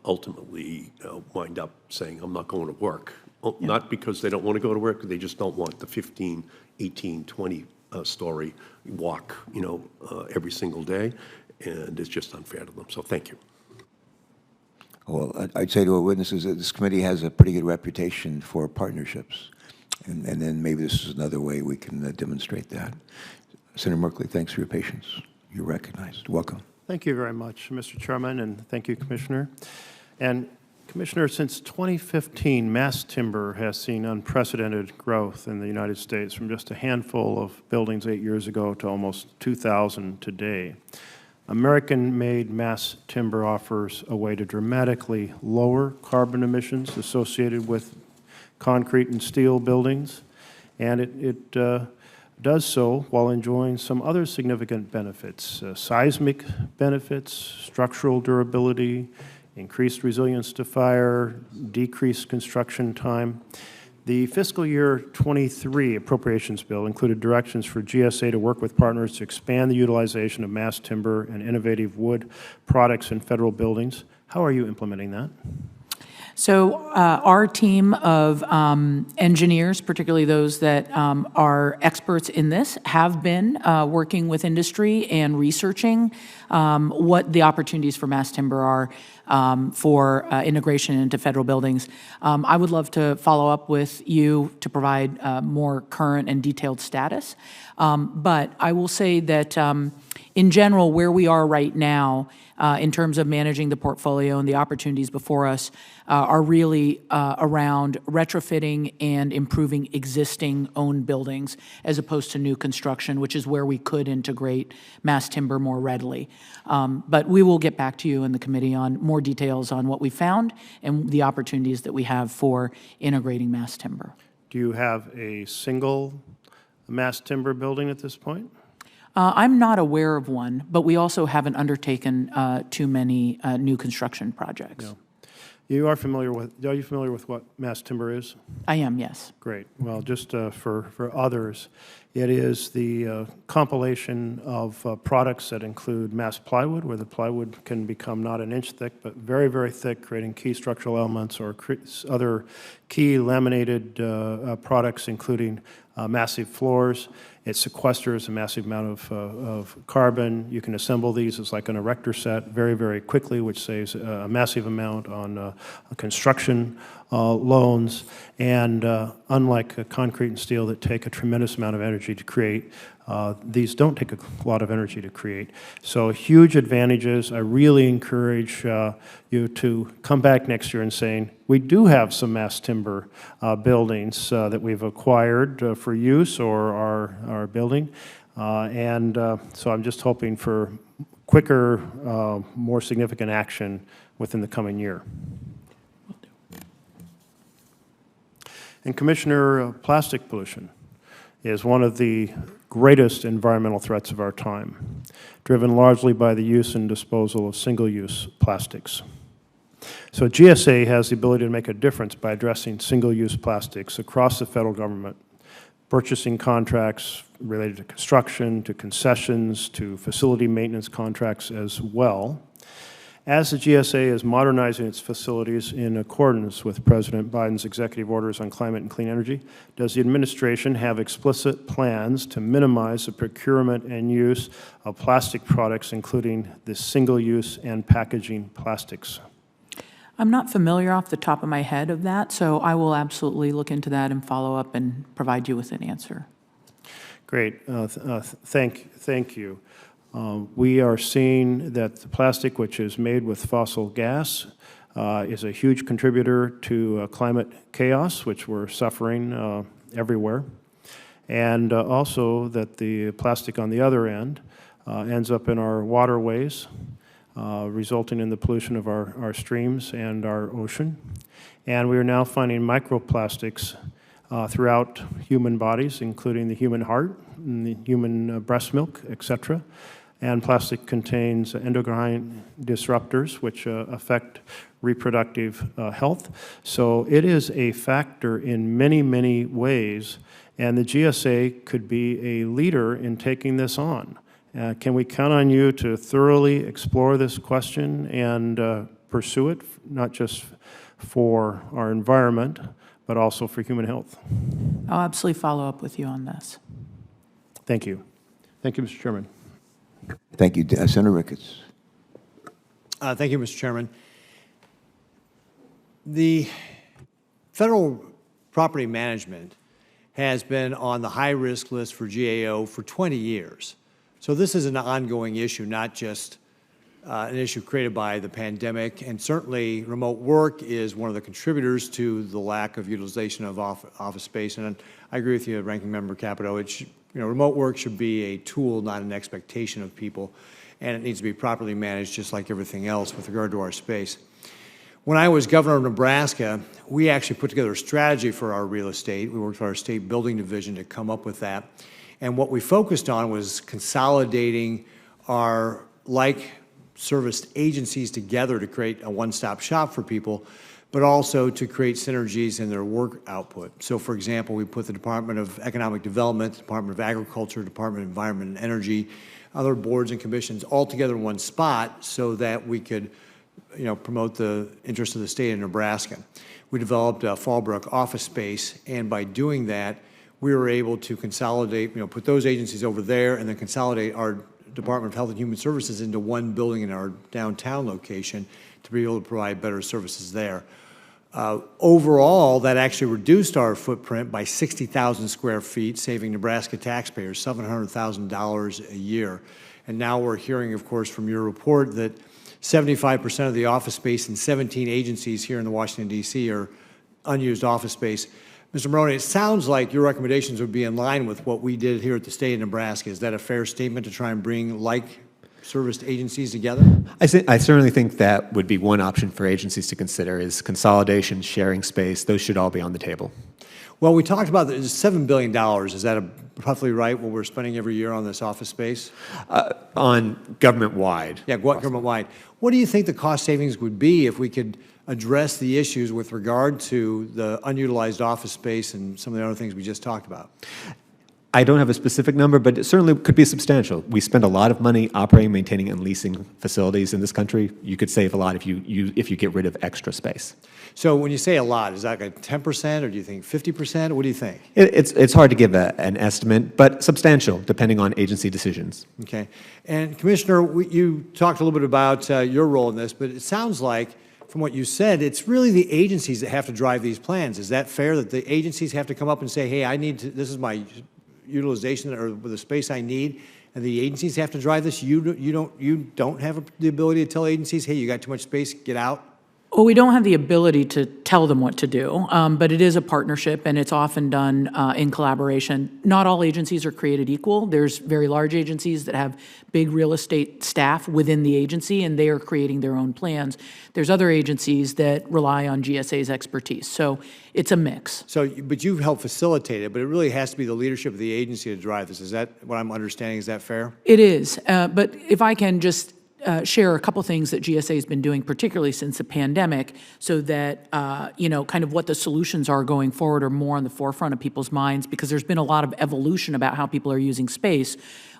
ultimately wind up saying, I'm not going to work. Well, yeah. Not because they don't want to go to work, they just don't want the 15, 18, 20 story walk, every single day. And it's just unfair to them. So thank you. Well, I'd say to our witnesses that this committee has a pretty good reputation for partnerships. And then maybe this is another way we can demonstrate that. Senator Merkley, thanks for your patience. You're recognized. Welcome. Thank you very much, Mr. Chairman, and thank you, Commissioner. And Commissioner, since 2015, mass timber has seen unprecedented growth in the United States, from just a handful of buildings 8 years ago to almost 2,000 today. American-made mass timber offers a way to dramatically lower carbon emissions associated with concrete and steel buildings, and it does so while enjoying some other significant benefits: seismic benefits, structural durability, increased resilience to fire, decreased construction time. The fiscal year 23 appropriations bill included directions for GSA to work with partners to expand the utilization of mass timber and innovative wood products in federal buildings. How are you implementing that? So our team of engineers, particularly those that are experts in this, have been working with industry and researching what the opportunities for mass timber are for integration into federal buildings. I would love to follow up with you to provide more current and detailed status. But I will say that in general, where we are right now in terms of managing the portfolio and the opportunities before us are really around retrofitting and improving existing owned buildings as opposed to new construction, which is where we could integrate mass timber more readily. But we will get back to you in the committee on more details on what we found and the opportunities that we have for integrating mass timber. Do you have a single mass timber building at this point? I'm not aware of one, but we also haven't undertaken too many new construction projects. No. Are you familiar with what mass timber is? I am, yes. Great. Well, just for others, it is the compilation of products that include mass plywood, where the plywood can become not an inch thick, but very, very thick, creating key structural elements, or other key laminated products, including massive floors. It sequesters a massive amount of carbon. You can assemble these as like an erector set very, very quickly, which saves a massive amount on construction loans. And unlike concrete and steel that take a tremendous amount of energy to create, these don't take a lot of energy to create. So huge advantages. I really encourage you to come back next year and saying, we do have some mass timber buildings that we've acquired for use or are building. So I'm just hoping for quicker, more significant action within the coming year. And Commissioner, plastic pollution is one of the greatest environmental threats of our time, driven largely by the use and disposal of single-use plastics. So GSA has the ability to make a difference by addressing single-use plastics across the federal government, purchasing contracts related to construction, to concessions, to facility maintenance contracts as well. As the GSA is modernizing its facilities in accordance with President Biden's executive orders on climate and clean energy, does the administration have explicit plans to minimize the procurement and use of plastic products, including the single-use and packaging plastics? I'm not familiar off the top of my head of that, so I will absolutely look into that and follow up and provide you with an answer. Great. Thank you. We are seeing that the plastic, which is made with fossil gas, is a huge contributor to climate chaos, which we're suffering everywhere. And also that the plastic on the other end ends up in our waterways, resulting in the pollution of our streams and our ocean. And we are now finding microplastics throughout human bodies, including the human heart, and the human breast milk, etc. And plastic contains endocrine disruptors, which affect reproductive health. So it is a factor in many, many ways, and the GSA could be a leader in taking this on. Can we count on you to thoroughly explore this question and pursue it, not just for our environment, but also for human health? I'll absolutely follow up with you on this. Thank you. Thank you, Mr. Chairman. Thank you. Senator Ricketts. Thank you, Mr. Chairman. The federal property management has been on the high-risk list for GAO for 20 years. So this is an ongoing issue, not just an issue created by the pandemic. And certainly remote work is one of the contributors to the lack of utilization of office space. And I agree with you, Ranking Member Capito. Remote work should be a tool, not an expectation of people. And it needs to be properly managed just like everything else with regard to our space. When I was governor of Nebraska, we actually put together a strategy for our real estate. We worked with our state building division to come up with that. And what we focused on was consolidating our like-serviced agencies together to create a one-stop shop for people, but also to create synergies in their work output. So, for example, we put the Department of Economic Development, the Department of Agriculture, Department of Environment and Energy, other boards and commissions all together in one spot so that we could, promote the interests of the state of Nebraska. We developed a Fallbrook office space, and by doing that, we were able to consolidate, put those agencies over there and then consolidate our Department of Health and Human Services into one building in our downtown location to be able to provide better services there. Overall, that actually reduced our footprint by 60,000 square feet, saving Nebraska taxpayers $700,000 a year. And now we're hearing, of course, from your report that 75% of the office space in 17 agencies here in the Washington, D.C. are unused office space. Mr. Maroney, it sounds like your recommendations would be in line with what we did here at the state of Nebraska. Is that a fair statement to try and bring like-serviced agencies together? I certainly think that would be one option for agencies to consider is consolidation, sharing space. Those should all be on the table. Well, we talked about $7 billion. Is that roughly right, what we're spending every year on this office space? On government-wide. Yeah, government-wide. What do you think the cost savings would be if we could address the issues with regard to the unutilized office space and some of the other things we just talked about? I don't have a specific number, but it certainly could be substantial. We spend a lot of money operating, maintaining, and leasing facilities in this country. You could save a lot if you get rid of extra space. So when you say a lot, is that like 10%, or do you think 50%? What do you think? It's hard to give an estimate, but substantial, depending on agency decisions. Okay. And Commissioner, you talked a little bit about your role in this, but it sounds like, from what you said, it's really the agencies that have to drive these plans. Is that fair, that the agencies have to come up and say, hey, this is my utilization or the space I need, and the agencies have to drive this? You don't have the ability to tell agencies, hey, you got too much space, get out? Well, we don't have the ability to tell them what to do, but it is a partnership, and it's often done in collaboration. Not all agencies are created equal. There's very large agencies that have big real estate staff within the agency, and they are creating their own plans. There's other agencies that rely on GSA's expertise. So it's a mix. So, but you've helped facilitate it, but it really has to be the leadership of the agency to drive this. Is that what I'm understanding? Is that fair? It is, but if I can just share a couple things that GSA has been doing, particularly since the pandemic, so that, kind of what the solutions are going forward are more on the forefront of people's minds, because there's been a lot of evolution about how people are using space.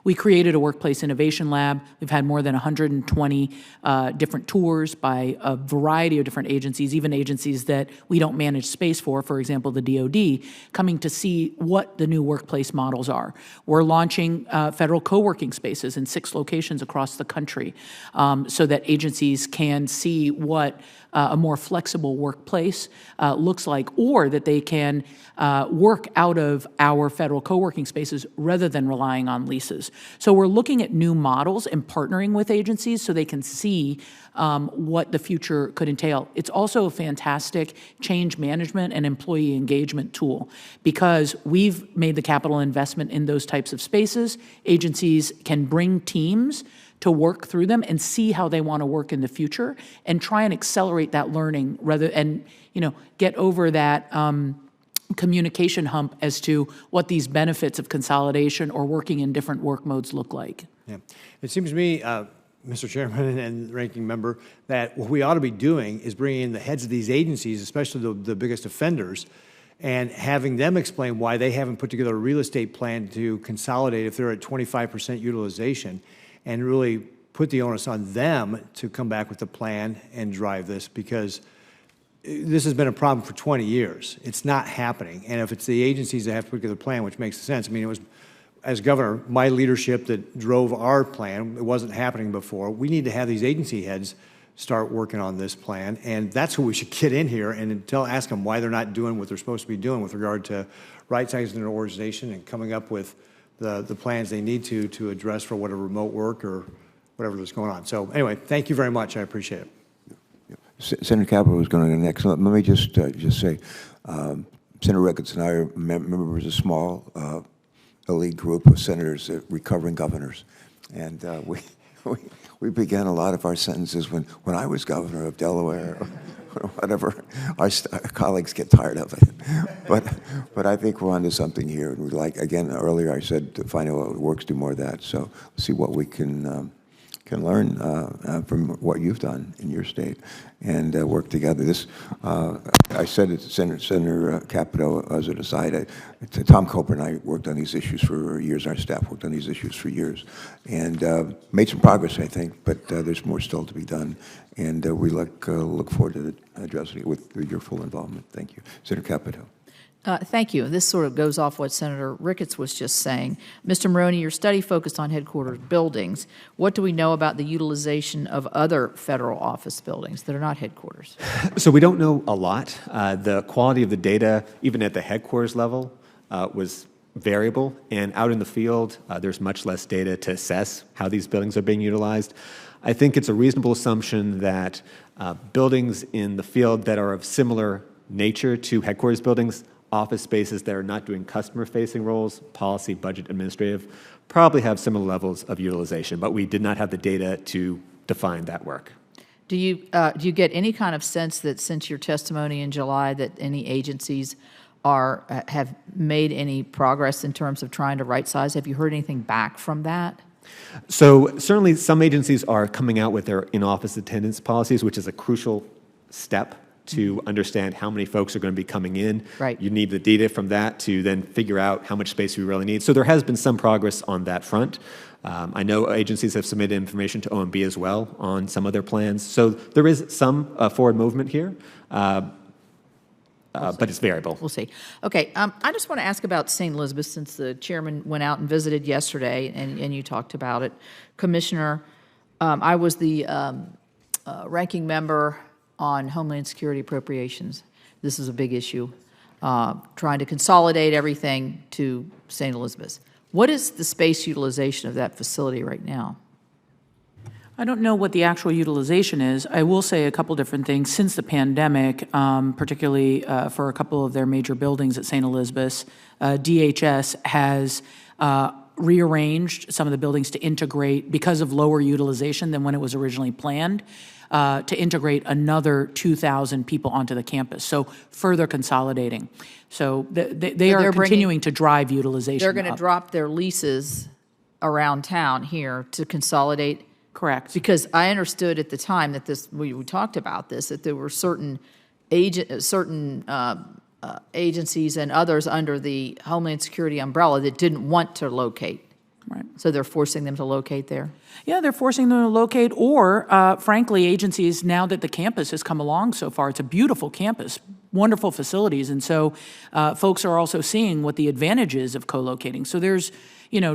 We created a workplace innovation lab. We've had more than 120 different tours by a variety of different agencies, even agencies that we don't manage space for example, the DoD, coming to see what the new workplace models are. We're launching federal co-working spaces in 6 locations across the country so that agencies can see what a more flexible workplace looks like, or that they can work out of our federal co-working spaces rather than relying on leases. So we're looking at new models and partnering with agencies so they can see what the future could entail. It's also a fantastic change management and employee engagement tool, because we've made the capital investment in those types of spaces. Agencies can bring teams to work through them and see how they want to work in the future and try and accelerate that learning get over that communication hump as to what these benefits of consolidation or working in different work modes look like. Yeah. It seems to me, Mr. Chairman and Ranking Member, that what we ought to be doing is bringing in the heads of these agencies, especially the biggest offenders, and having them explain why they haven't put together a real estate plan to consolidate if they're at 25% utilization, and really put the onus on them to come back with a plan and drive this, because this has been a problem for 20 years. It's not happening. And if it's the agencies that have to put together a plan, which makes sense. I mean, it was, as governor, my leadership that drove our plan. It wasn't happening before. We need to have these agency heads start working on this plan, and that's who we should get in here and ask them why they're not doing what they're supposed to be doing with regard to right-sizing their organization and coming up with the plans they need to address for whatever remote work or whatever that's going on. So anyway, thank you very much. I appreciate it. Senator Carper was going to go next. Let me just say, Senator Ricketts and I are members of a small elite group of senators, recovering governors, and we began a lot of our sentences when I was governor of Delaware. Or whatever, our colleagues get tired of it. But I think we're onto something here. And again, earlier I said to find out what works, do more of that. So let's see what we can can learn from what you've done in your state and work together. I said it to Senator Capito as an aside. Tom Coper and I worked on these issues for years. Our staff worked on these issues for years and made some progress, I think, but there's more still to be done. And we look forward to addressing it with your full involvement. Thank you. Senator Capito. Thank you. This sort of goes off what Senator Ricketts was just saying. Mr. Maroney, your study focused on headquarters buildings. What do we know about the utilization of other federal office buildings that are not headquarters? So we don't know a lot. The quality of the data, even at the headquarters level, was variable. And out in the field, there's much less data to assess how these buildings are being utilized. I think it's a reasonable assumption that buildings in the field that are of similar nature to headquarters buildings, office spaces that are not doing customer-facing roles, policy, budget, administrative, probably have similar levels of utilization, but we did not have the data to define that work. Do you get any kind of sense that since your testimony in July that any agencies have made any progress in terms of trying to right-size? Have you heard anything back from that? So certainly some agencies are coming out with their in-office attendance policies, which is a crucial step to understand how many folks are going to be coming in. Right. You need the data from that to then figure out how much space we really need. So there has been some progress on that front. I know agencies have submitted information to OMB as well on some of their plans. So there is some forward movement here, but it's variable. We'll see. Okay, I just want to ask about St. Elizabeth, since the chairman went out and visited yesterday, and you talked about it. Commissioner, I was the ranking member on Homeland Security appropriations. This is a big issue, trying to consolidate everything to St. Elizabeth. What is the space utilization of that facility right now? I don't know what the actual utilization is. I will say a couple different things. Since the pandemic, particularly for a couple of their major buildings at St. Elizabeth's, DHS has rearranged some of the buildings to integrate, because of lower utilization than when it was originally planned, to integrate another 2,000 people onto the campus, so further consolidating. So they are continuing to drive utilization They're going to up. drop their leases around town here to consolidate? Correct. Because I understood at the time that we talked about this, that there were certain agencies and others under the Homeland Security umbrella that didn't want to locate. Right. So they're forcing them to locate there? Yeah, they're forcing them to locate, or frankly, agencies, now that the campus has come along so far, it's a beautiful campus, wonderful facilities, and so folks are also seeing what the advantage is of co-locating. So there's,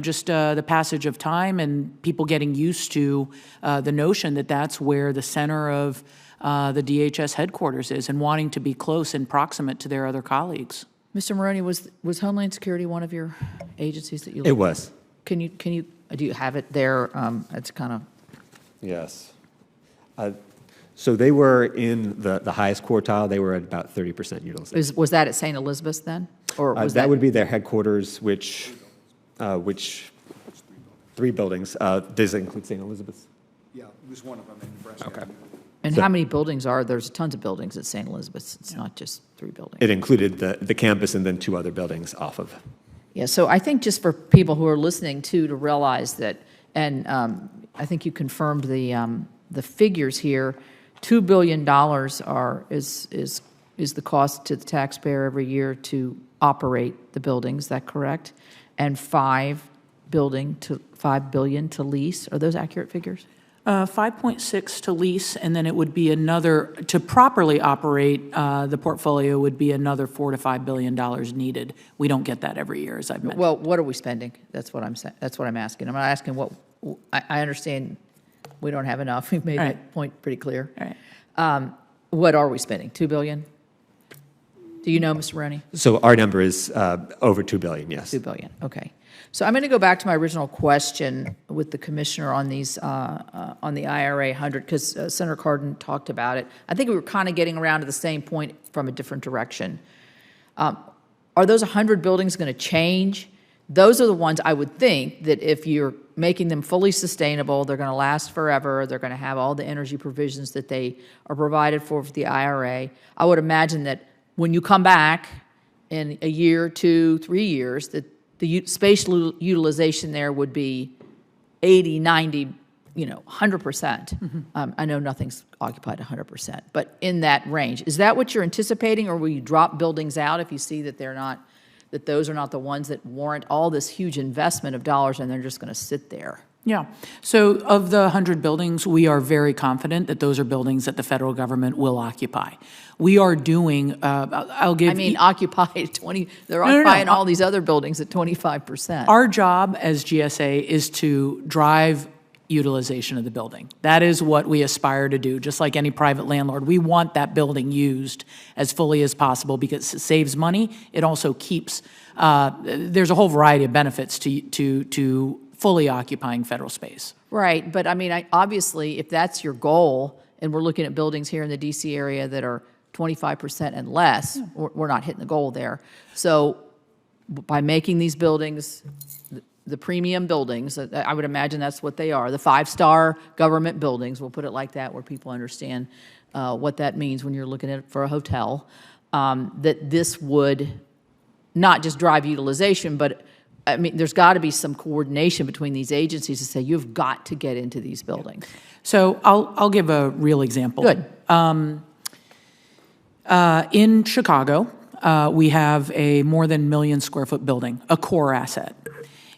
just the passage of time and people getting used to the notion that that's where the center of the DHS headquarters is, and wanting to be close and proximate to their other colleagues. Mr. Maroney, was Homeland Security one of your agencies that you It was. Can you, do you have it there? It's kind of. Yes. So they were in the highest quartile. They were at about 30% utilization. Was that at St. Elizabeth's then? Or was that would be their headquarters, which 3 buildings. Does it include St. Elizabeth's? Yeah, it was one of them in Nebraska. Okay. And So- how many buildings are there? There's tons of buildings at St. Elizabeth's. It's not just 3 buildings. It included the campus and then 2 other buildings off of. Yeah, so I think just for people who are listening too, to realize that, and I think you confirmed the figures here, $2 billion is the cost to the taxpayer every year to operate the buildings. Is that correct? And $5 billion to lease. Are those accurate figures? 5.6 to lease, and then it would be another, to properly operate the portfolio would be another $4 to $5 billion needed. We don't get that every year, as I've mentioned. Well, what are we spending? That's what I'm saying. That's what I'm asking. I'm not asking what, I understand we don't have enough. We've made Right. that point pretty clear. Right. What are we spending? $2 billion? Do you know, Mr. Maroney? So our number is over $2 billion, yes. $2 billion, okay. So I'm going to go back to my original question with the commissioner on these, on the IRA 100, because Senator Cardin talked about it. I think we were kind of getting around to the same point from a different direction. Are those 100 buildings going to change? Those are the ones I would think that if you're making them fully sustainable, they're going to last forever, they're going to have all the energy provisions that they are provided for the IRA. I would imagine that when you come back in a year, 2, 3 years, that the space utilization there would be 80, 90, 100%. I know nothing's occupied 100%, but in that range. Is that what you're anticipating, or will you drop buildings out if you see that that those are not the ones that warrant all this huge investment of dollars and they're just going to sit there? Yeah. So of the 100 buildings, we are very confident that those are buildings that the federal government will occupy. We are doing, occupied 20, they're occupying all these other buildings at 25%. Our job as GSA is to drive utilization of the building. That is what we aspire to do, just like any private landlord. We want that building used as fully as possible because it saves money. It also keeps, there's a whole variety of benefits to fully occupying federal space. Right, but obviously, if that's your goal, and we're looking at buildings here in the D.C. area that are 25% and less, we're not hitting the goal there. So by making these buildings, the premium buildings, I would imagine that's what they are, the 5-star government buildings, we'll put it like that, where people understand what that means when you're looking at it for a hotel, that this would not just drive utilization, but there's got to be some coordination between these agencies to say, you've got to get into these buildings. So I'll give a real example. Good. In Chicago, we have a more than 1 million square foot building, a core asset.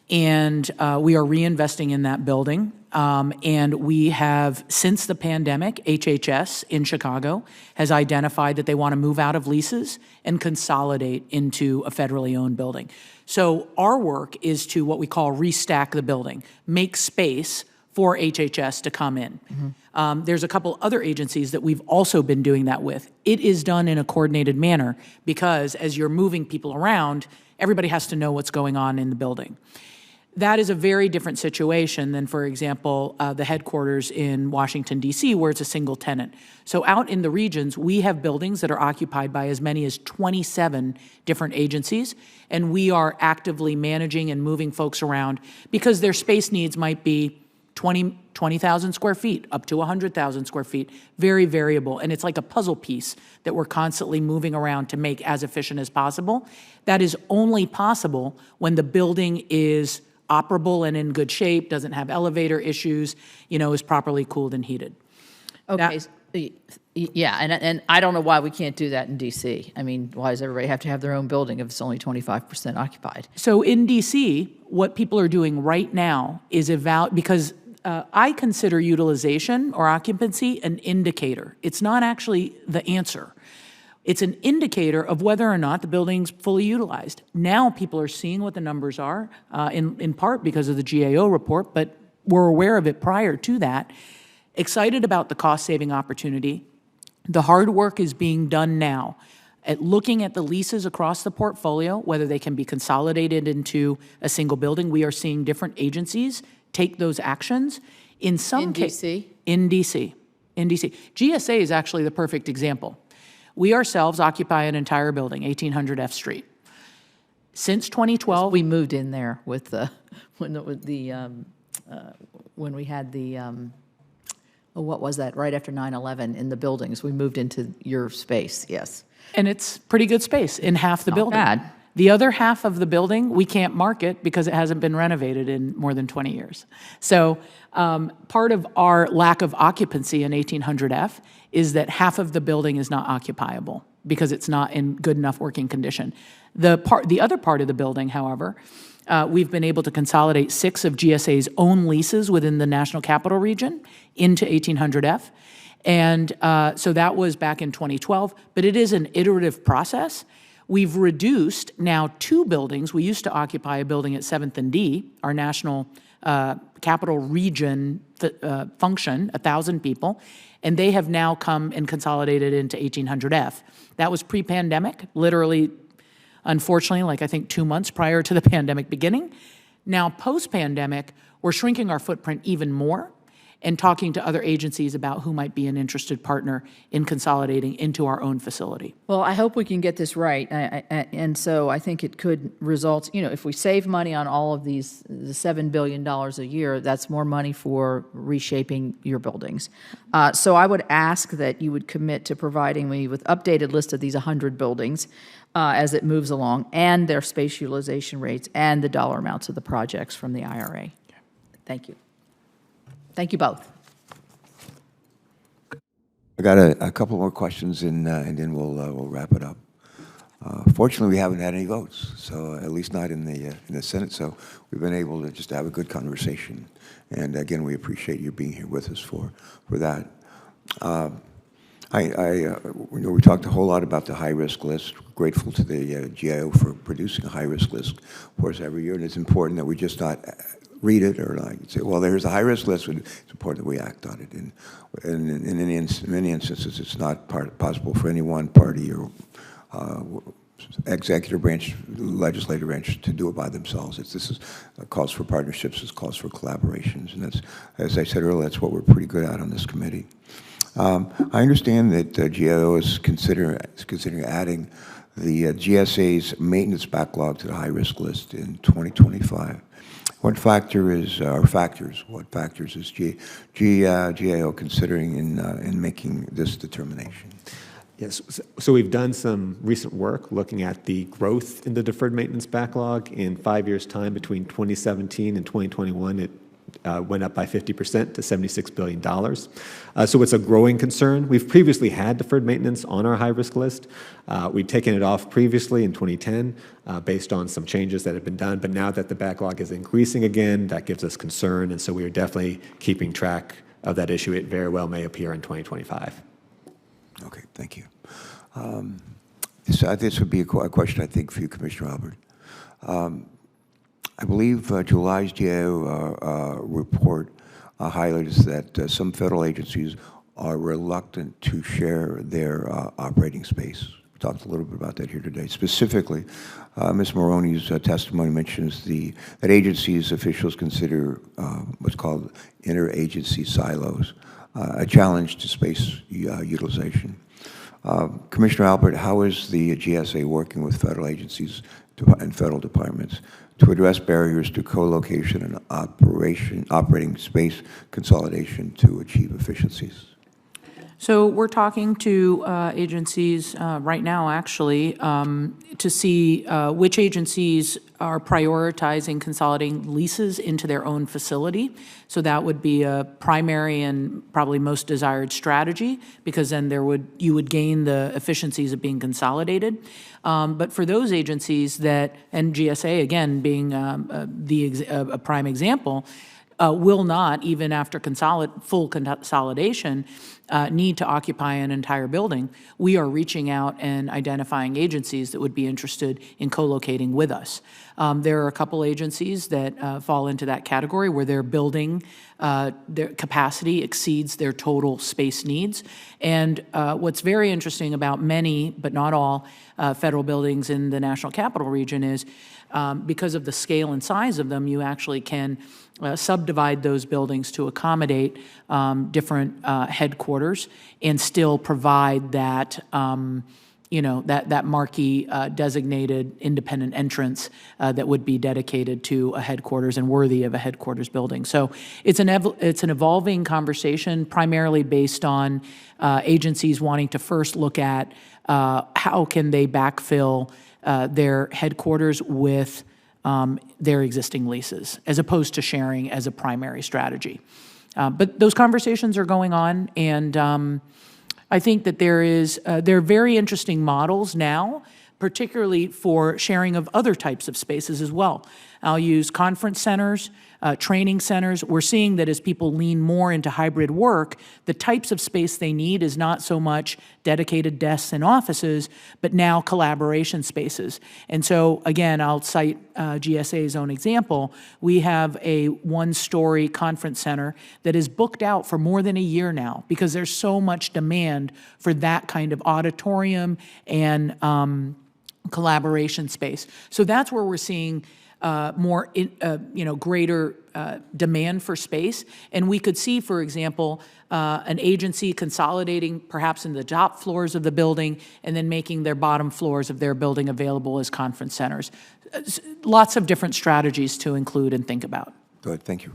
And we are reinvesting in that building. And we have, since the pandemic, HHS in Chicago has identified that they want to move out of leases and consolidate into a federally owned building. So our work is to what we call restack the building, make space for HHS to come in. There's a couple other agencies that we've also been doing that with. It is done in a coordinated manner because as you're moving people around, everybody has to know what's going on in the building. That is a very different situation than, for example, the headquarters in Washington, D.C., where it's a single tenant. So out in the regions, we have buildings that are occupied by as many as 27 different agencies, and we are actively managing and moving folks around because their space needs might be 20,000 square feet, up to 100,000 square feet, very variable. And it's like a puzzle piece that we're constantly moving around to make as efficient as possible. That is only possible when the building is operable and in good shape, doesn't have elevator issues, is properly cooled and heated. Okay, yeah, and I don't know why we can't do that in D.C. Why does everybody have to have their own building if it's only 25% occupied? So in D.C., what people are doing right now is because I consider utilization or occupancy an indicator. It's not actually the answer. It's an indicator of whether or not the building's fully utilized. Now people are seeing what the numbers are, in part because of the GAO report, but we're aware of it prior to that. Excited about the cost-saving opportunity. The hard work is being done now at looking at the leases across the portfolio, whether they can be consolidated into a single building. We are seeing different agencies take those actions. In D.C.? In D.C. GSA is actually the perfect example. We ourselves occupy an entire building, 1800 F Street. Since 2012, we moved in there with when we had what was that? Right after 9/11 in the buildings, we moved into your space. Yes, and it's pretty good space in half the building. Not bad. The other half of the building we can't market because it hasn't been renovated in more than 20 years. So part of our lack of occupancy in 1800 F is that half of the building is not occupiable because it's not in good enough working condition. The other part of the building, however, we've been able to consolidate 6 of GSA's own leases within the National Capital Region into 1800 F. And so that was back in 2012, but it is an iterative process. We've reduced now 2 buildings. We used to occupy a building at 7th and D, our National Capital Region function, 1,000 people, and they have now come and consolidated into 1800 F. That was pre-pandemic, literally, unfortunately, like I think 2 months prior to the pandemic beginning. Now, post-pandemic, we're shrinking our footprint even more and talking to other agencies about who might be an interested partner in consolidating into our own facility. Well, I hope we can get this right. And so I think it could result, if we save money on all of these, the $7 billion a year, that's more money for reshaping your buildings. So I would ask that you would commit to providing me with updated list of these 100 buildings as it moves along, and their space utilization rates and the dollar amounts of the projects from the IRA. Thank you. Thank you both. I got a couple more questions, and then we'll wrap it up. Fortunately, we haven't had any votes, so at least not in the Senate. So we've been able to just have a good conversation. And again, we appreciate you being here with us for that. We talked a whole lot about the high-risk list. Grateful to the GIO for producing a high-risk list for us every year, and it's important that we just not read it or like say, well, there's a high-risk list. It's important that we act on it. And in many instances, it's not possible for any one party or executive branch, legislative branch to do it by themselves. This is calls for partnerships, this calls for collaborations, and that's, as I said earlier, that's what we're pretty good at on this committee. I understand that GIO is considering adding the GSA's maintenance backlog to the high-risk list in 2025. What factors is GIO considering in making this determination? Yes, so we've done some recent work looking at the growth in the deferred maintenance backlog in 5 years' time between 2017 and 2021. It went up by 50% to $76 billion. So it's a growing concern. We've previously had deferred maintenance on our high-risk list. We'd taken it off previously in 2010 based on some changes that had been done, but now that the backlog is increasing again, that gives us concern, and so we are definitely keeping track of that issue. It very well may appear in 2025. Okay, thank you. This would be a question, I think, for you, Commissioner Albert. I believe July's GIO report highlights that some federal agencies are reluctant to share their operating space. We talked a little bit about that here today. Specifically, Ms. Moroney's testimony mentions that agencies officials consider what's called interagency silos, a challenge to space utilization. Commissioner Albert, how is the GSA working with federal agencies and federal departments to address barriers to co-location and operating space consolidation to achieve efficiencies? So we're talking to agencies right now, actually, to see which agencies are prioritizing consolidating leases into their own facility. So that would be a primary and probably most desired strategy, because then you would gain the efficiencies of being consolidated. But for those agencies that, and GSA again being a prime example, will not, even after full consolidation, need to occupy an entire building. We are reaching out and identifying agencies that would be interested in co-locating with us. There are a couple agencies that fall into that category where their building, their capacity exceeds their total space needs. And what's very interesting about many, but not all, federal buildings in the National Capital Region is because of the scale and size of them, you actually can subdivide those buildings to accommodate different headquarters and still provide that, that marquee designated independent entrance that would be dedicated to a headquarters and worthy of a headquarters building. So it's an evolving conversation, primarily based on agencies wanting to first look at how can they backfill their headquarters with their existing leases, as opposed to sharing as a primary strategy. But those conversations are going on, and I think that there are very interesting models now, particularly for sharing of other types of spaces as well. I'll use conference centers, training centers. We're seeing that as people lean more into hybrid work, the types of space they need is not so much dedicated desks and offices, but now collaboration spaces. And so, again, I'll cite GSA's own example. We have a one-story conference center that is booked out for more than a year now because there's so much demand for that kind of auditorium and collaboration space. So that's where we're seeing greater demand for space. And we could see, for example, an agency consolidating perhaps in the top floors of the building and then making their bottom floors of their building available as conference centers. Lots of different strategies to include and think about. Good, thank you.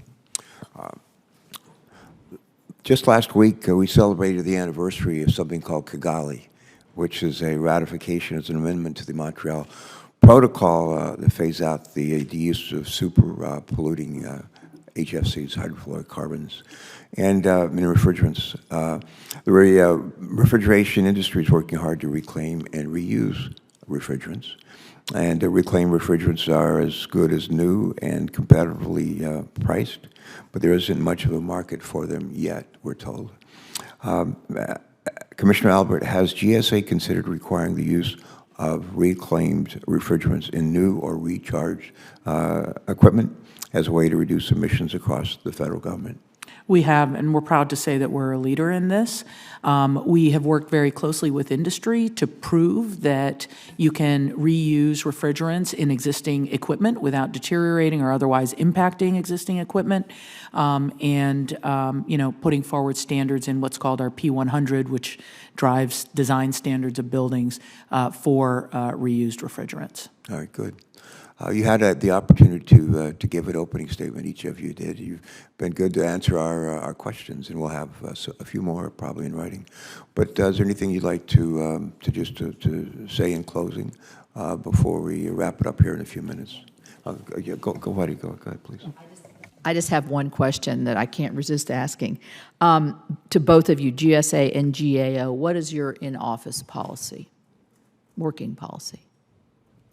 Just last week, we celebrated the anniversary of something called Kigali, which is a ratification as an amendment to the Montreal Protocol that phase out the use of super polluting HFCs, hydrofluorocarbons, and in refrigerants. The refrigeration industry is working hard to reclaim and reuse refrigerants. And reclaimed refrigerants are as good as new and competitively priced, but there isn't much of a market for them yet, we're told. Commissioner Albert, has GSA considered requiring the use of reclaimed refrigerants in new or recharged equipment as a way to reduce emissions across the federal government? We have, and we're proud to say that we're a leader in this. We have worked very closely with industry to prove that you can reuse refrigerants in existing equipment without deteriorating or otherwise impacting existing equipment, you know, putting forward standards in what's called our P100, which drives design standards of buildings for reused refrigerants. All right, good. You had the opportunity to give an opening statement. Each of you did. You've been good to answer our questions, and we'll have a few more probably in writing. But is there anything you'd like to say in closing before we wrap it up here in a few minutes? Yeah, go ahead, please. I just have one question that I can't resist asking. To both of you, GSA and GAO, what is your in-office policy, working policy?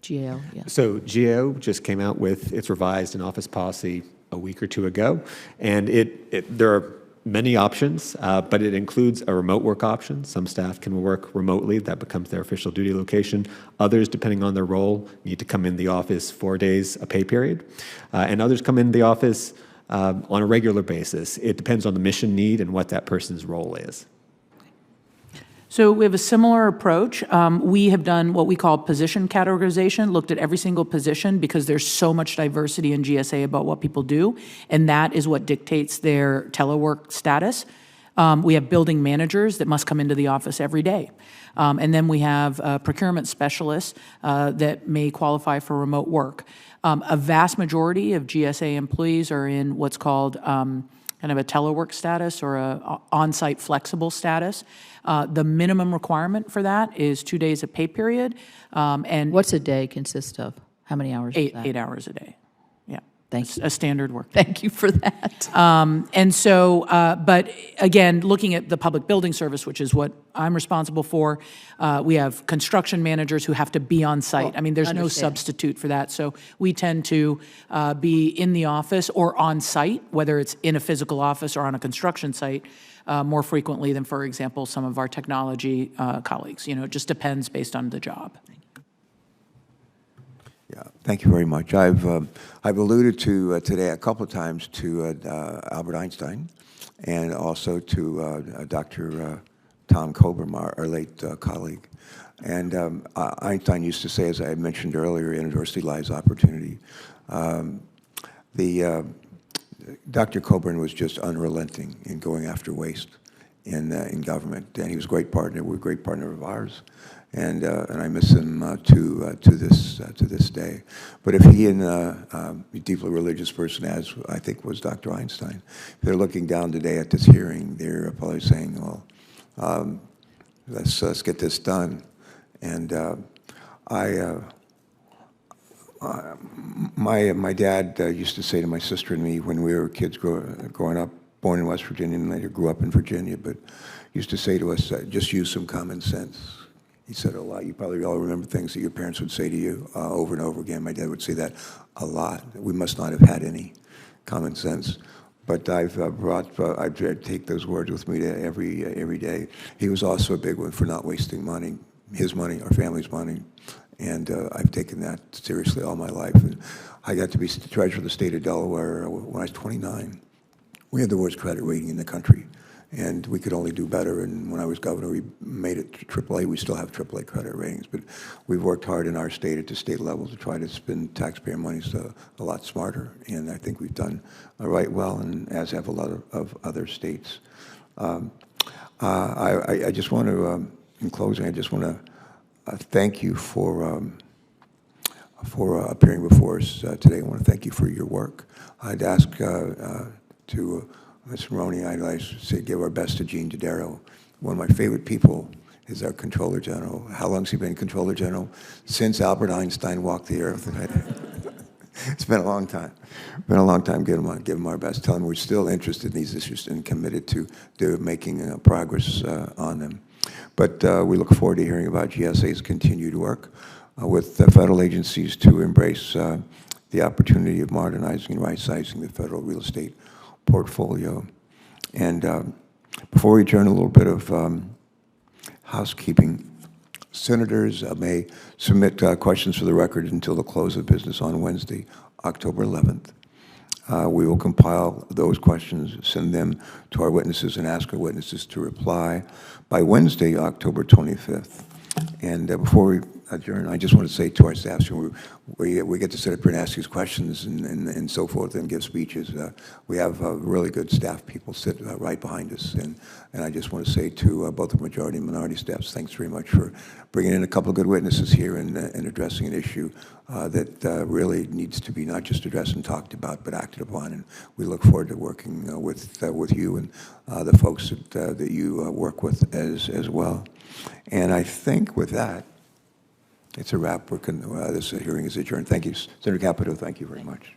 GAO, yeah. So GAO just came out with its revised in-office policy a week or two ago, and there are many options, but it includes a remote work option. Some staff can work remotely. That becomes their official duty location. Others, depending on their role, need to come in the office 4 days a pay period, and others come in the office on a regular basis. It depends on the mission need and what that person's role is. So we have a similar approach. We have done what we call position categorization, looked at every single position because there's so much diversity in GSA about what people do, and that is what dictates their telework status. We have building managers that must come into the office every day. And then we have procurement specialists that may qualify for remote work. A vast majority of GSA employees are in what's called kind of a telework status or a on-site flexible status. The minimum requirement for that is 2 days of pay period. And What's a day consist of? How many hours? is that? 8 hours a day. Yeah. Thank you. A standard work day. Thank you for that. And so, but again, looking at the public building service, which is what I'm responsible for, we have construction managers who have to be on site. I mean, there's no understand. substitute for that. So we tend to be in the office or on site, whether it's in a physical office or on a construction site, more frequently than, for example, some of our technology colleagues. You know, it just depends based on the job. Yeah, thank you very much. I've alluded to today a couple of times to Albert Einstein, and also to Dr. Tom Coburn, our late colleague. And Einstein used to say, as I mentioned earlier, in adversity lies opportunity. Dr. Coburn was just unrelenting in going after waste in government, and he was a great partner. We're a great partner of ours. And I miss him to this day. But if he and a deeply religious person, as I think was Dr. Einstein, if they're looking down today at this hearing, they're probably saying, "Well, let's get this done." And my dad used to say to my sister and me when we were kids growing up, born in West Virginia and later grew up in Virginia, but used to say to us, "Just use some common sense." He said it a lot. You probably all remember things that your parents would say to you over and over again. My dad would say that a lot. We must not have had any common sense. But I take those words with me to every day. He was also a big one for not wasting money, his money, our family's money. And I've taken that seriously all my life. And I got to be treasurer of the state of Delaware when I was 29. We had the worst credit rating in the country. And we could only do better. And when I was governor, we made it to AAA. We still have AAA credit ratings. But we've worked hard in our state at the state level to try to spend taxpayer money a lot smarter. And I think we've done right well, and as have a lot of other states. I just want to, in closing, I just want to thank you for appearing before us today. I want to thank you for your work. I'd ask to Ms. Maroney, I'd say give our best to Gene Dodaro. One of my favorite people is our Controller General. How long has he been Controller General? Since Albert Einstein walked the earth. It's been a long time. Been a long time. Give them our best. Tell them we're still interested in these issues and committed to making progress on them. But we look forward to hearing about GSA's continued work with the federal agencies to embrace the opportunity of modernizing and right-sizing the federal real estate portfolio. And before we adjourn, a little bit of housekeeping. Senators may submit questions for the record until the close of business on Wednesday, October 11th. We will compile those questions, send them to our witnesses, and ask our witnesses to reply by Wednesday, October 25th. And before we adjourn, I just want to say to our staff, we get to sit up here and ask these questions and so forth and give speeches. We have really good staff people sit right behind us. And I just want to say to both the majority and minority staffs, thanks very much for bringing in a couple of good witnesses here and addressing an issue that really needs to be not just addressed and talked about, but acted upon. And we look forward to working with you and the folks that you work with as well. And I think with that, it's a wrap. This hearing is adjourned. Thank you, Senator Capito. Thank you very much.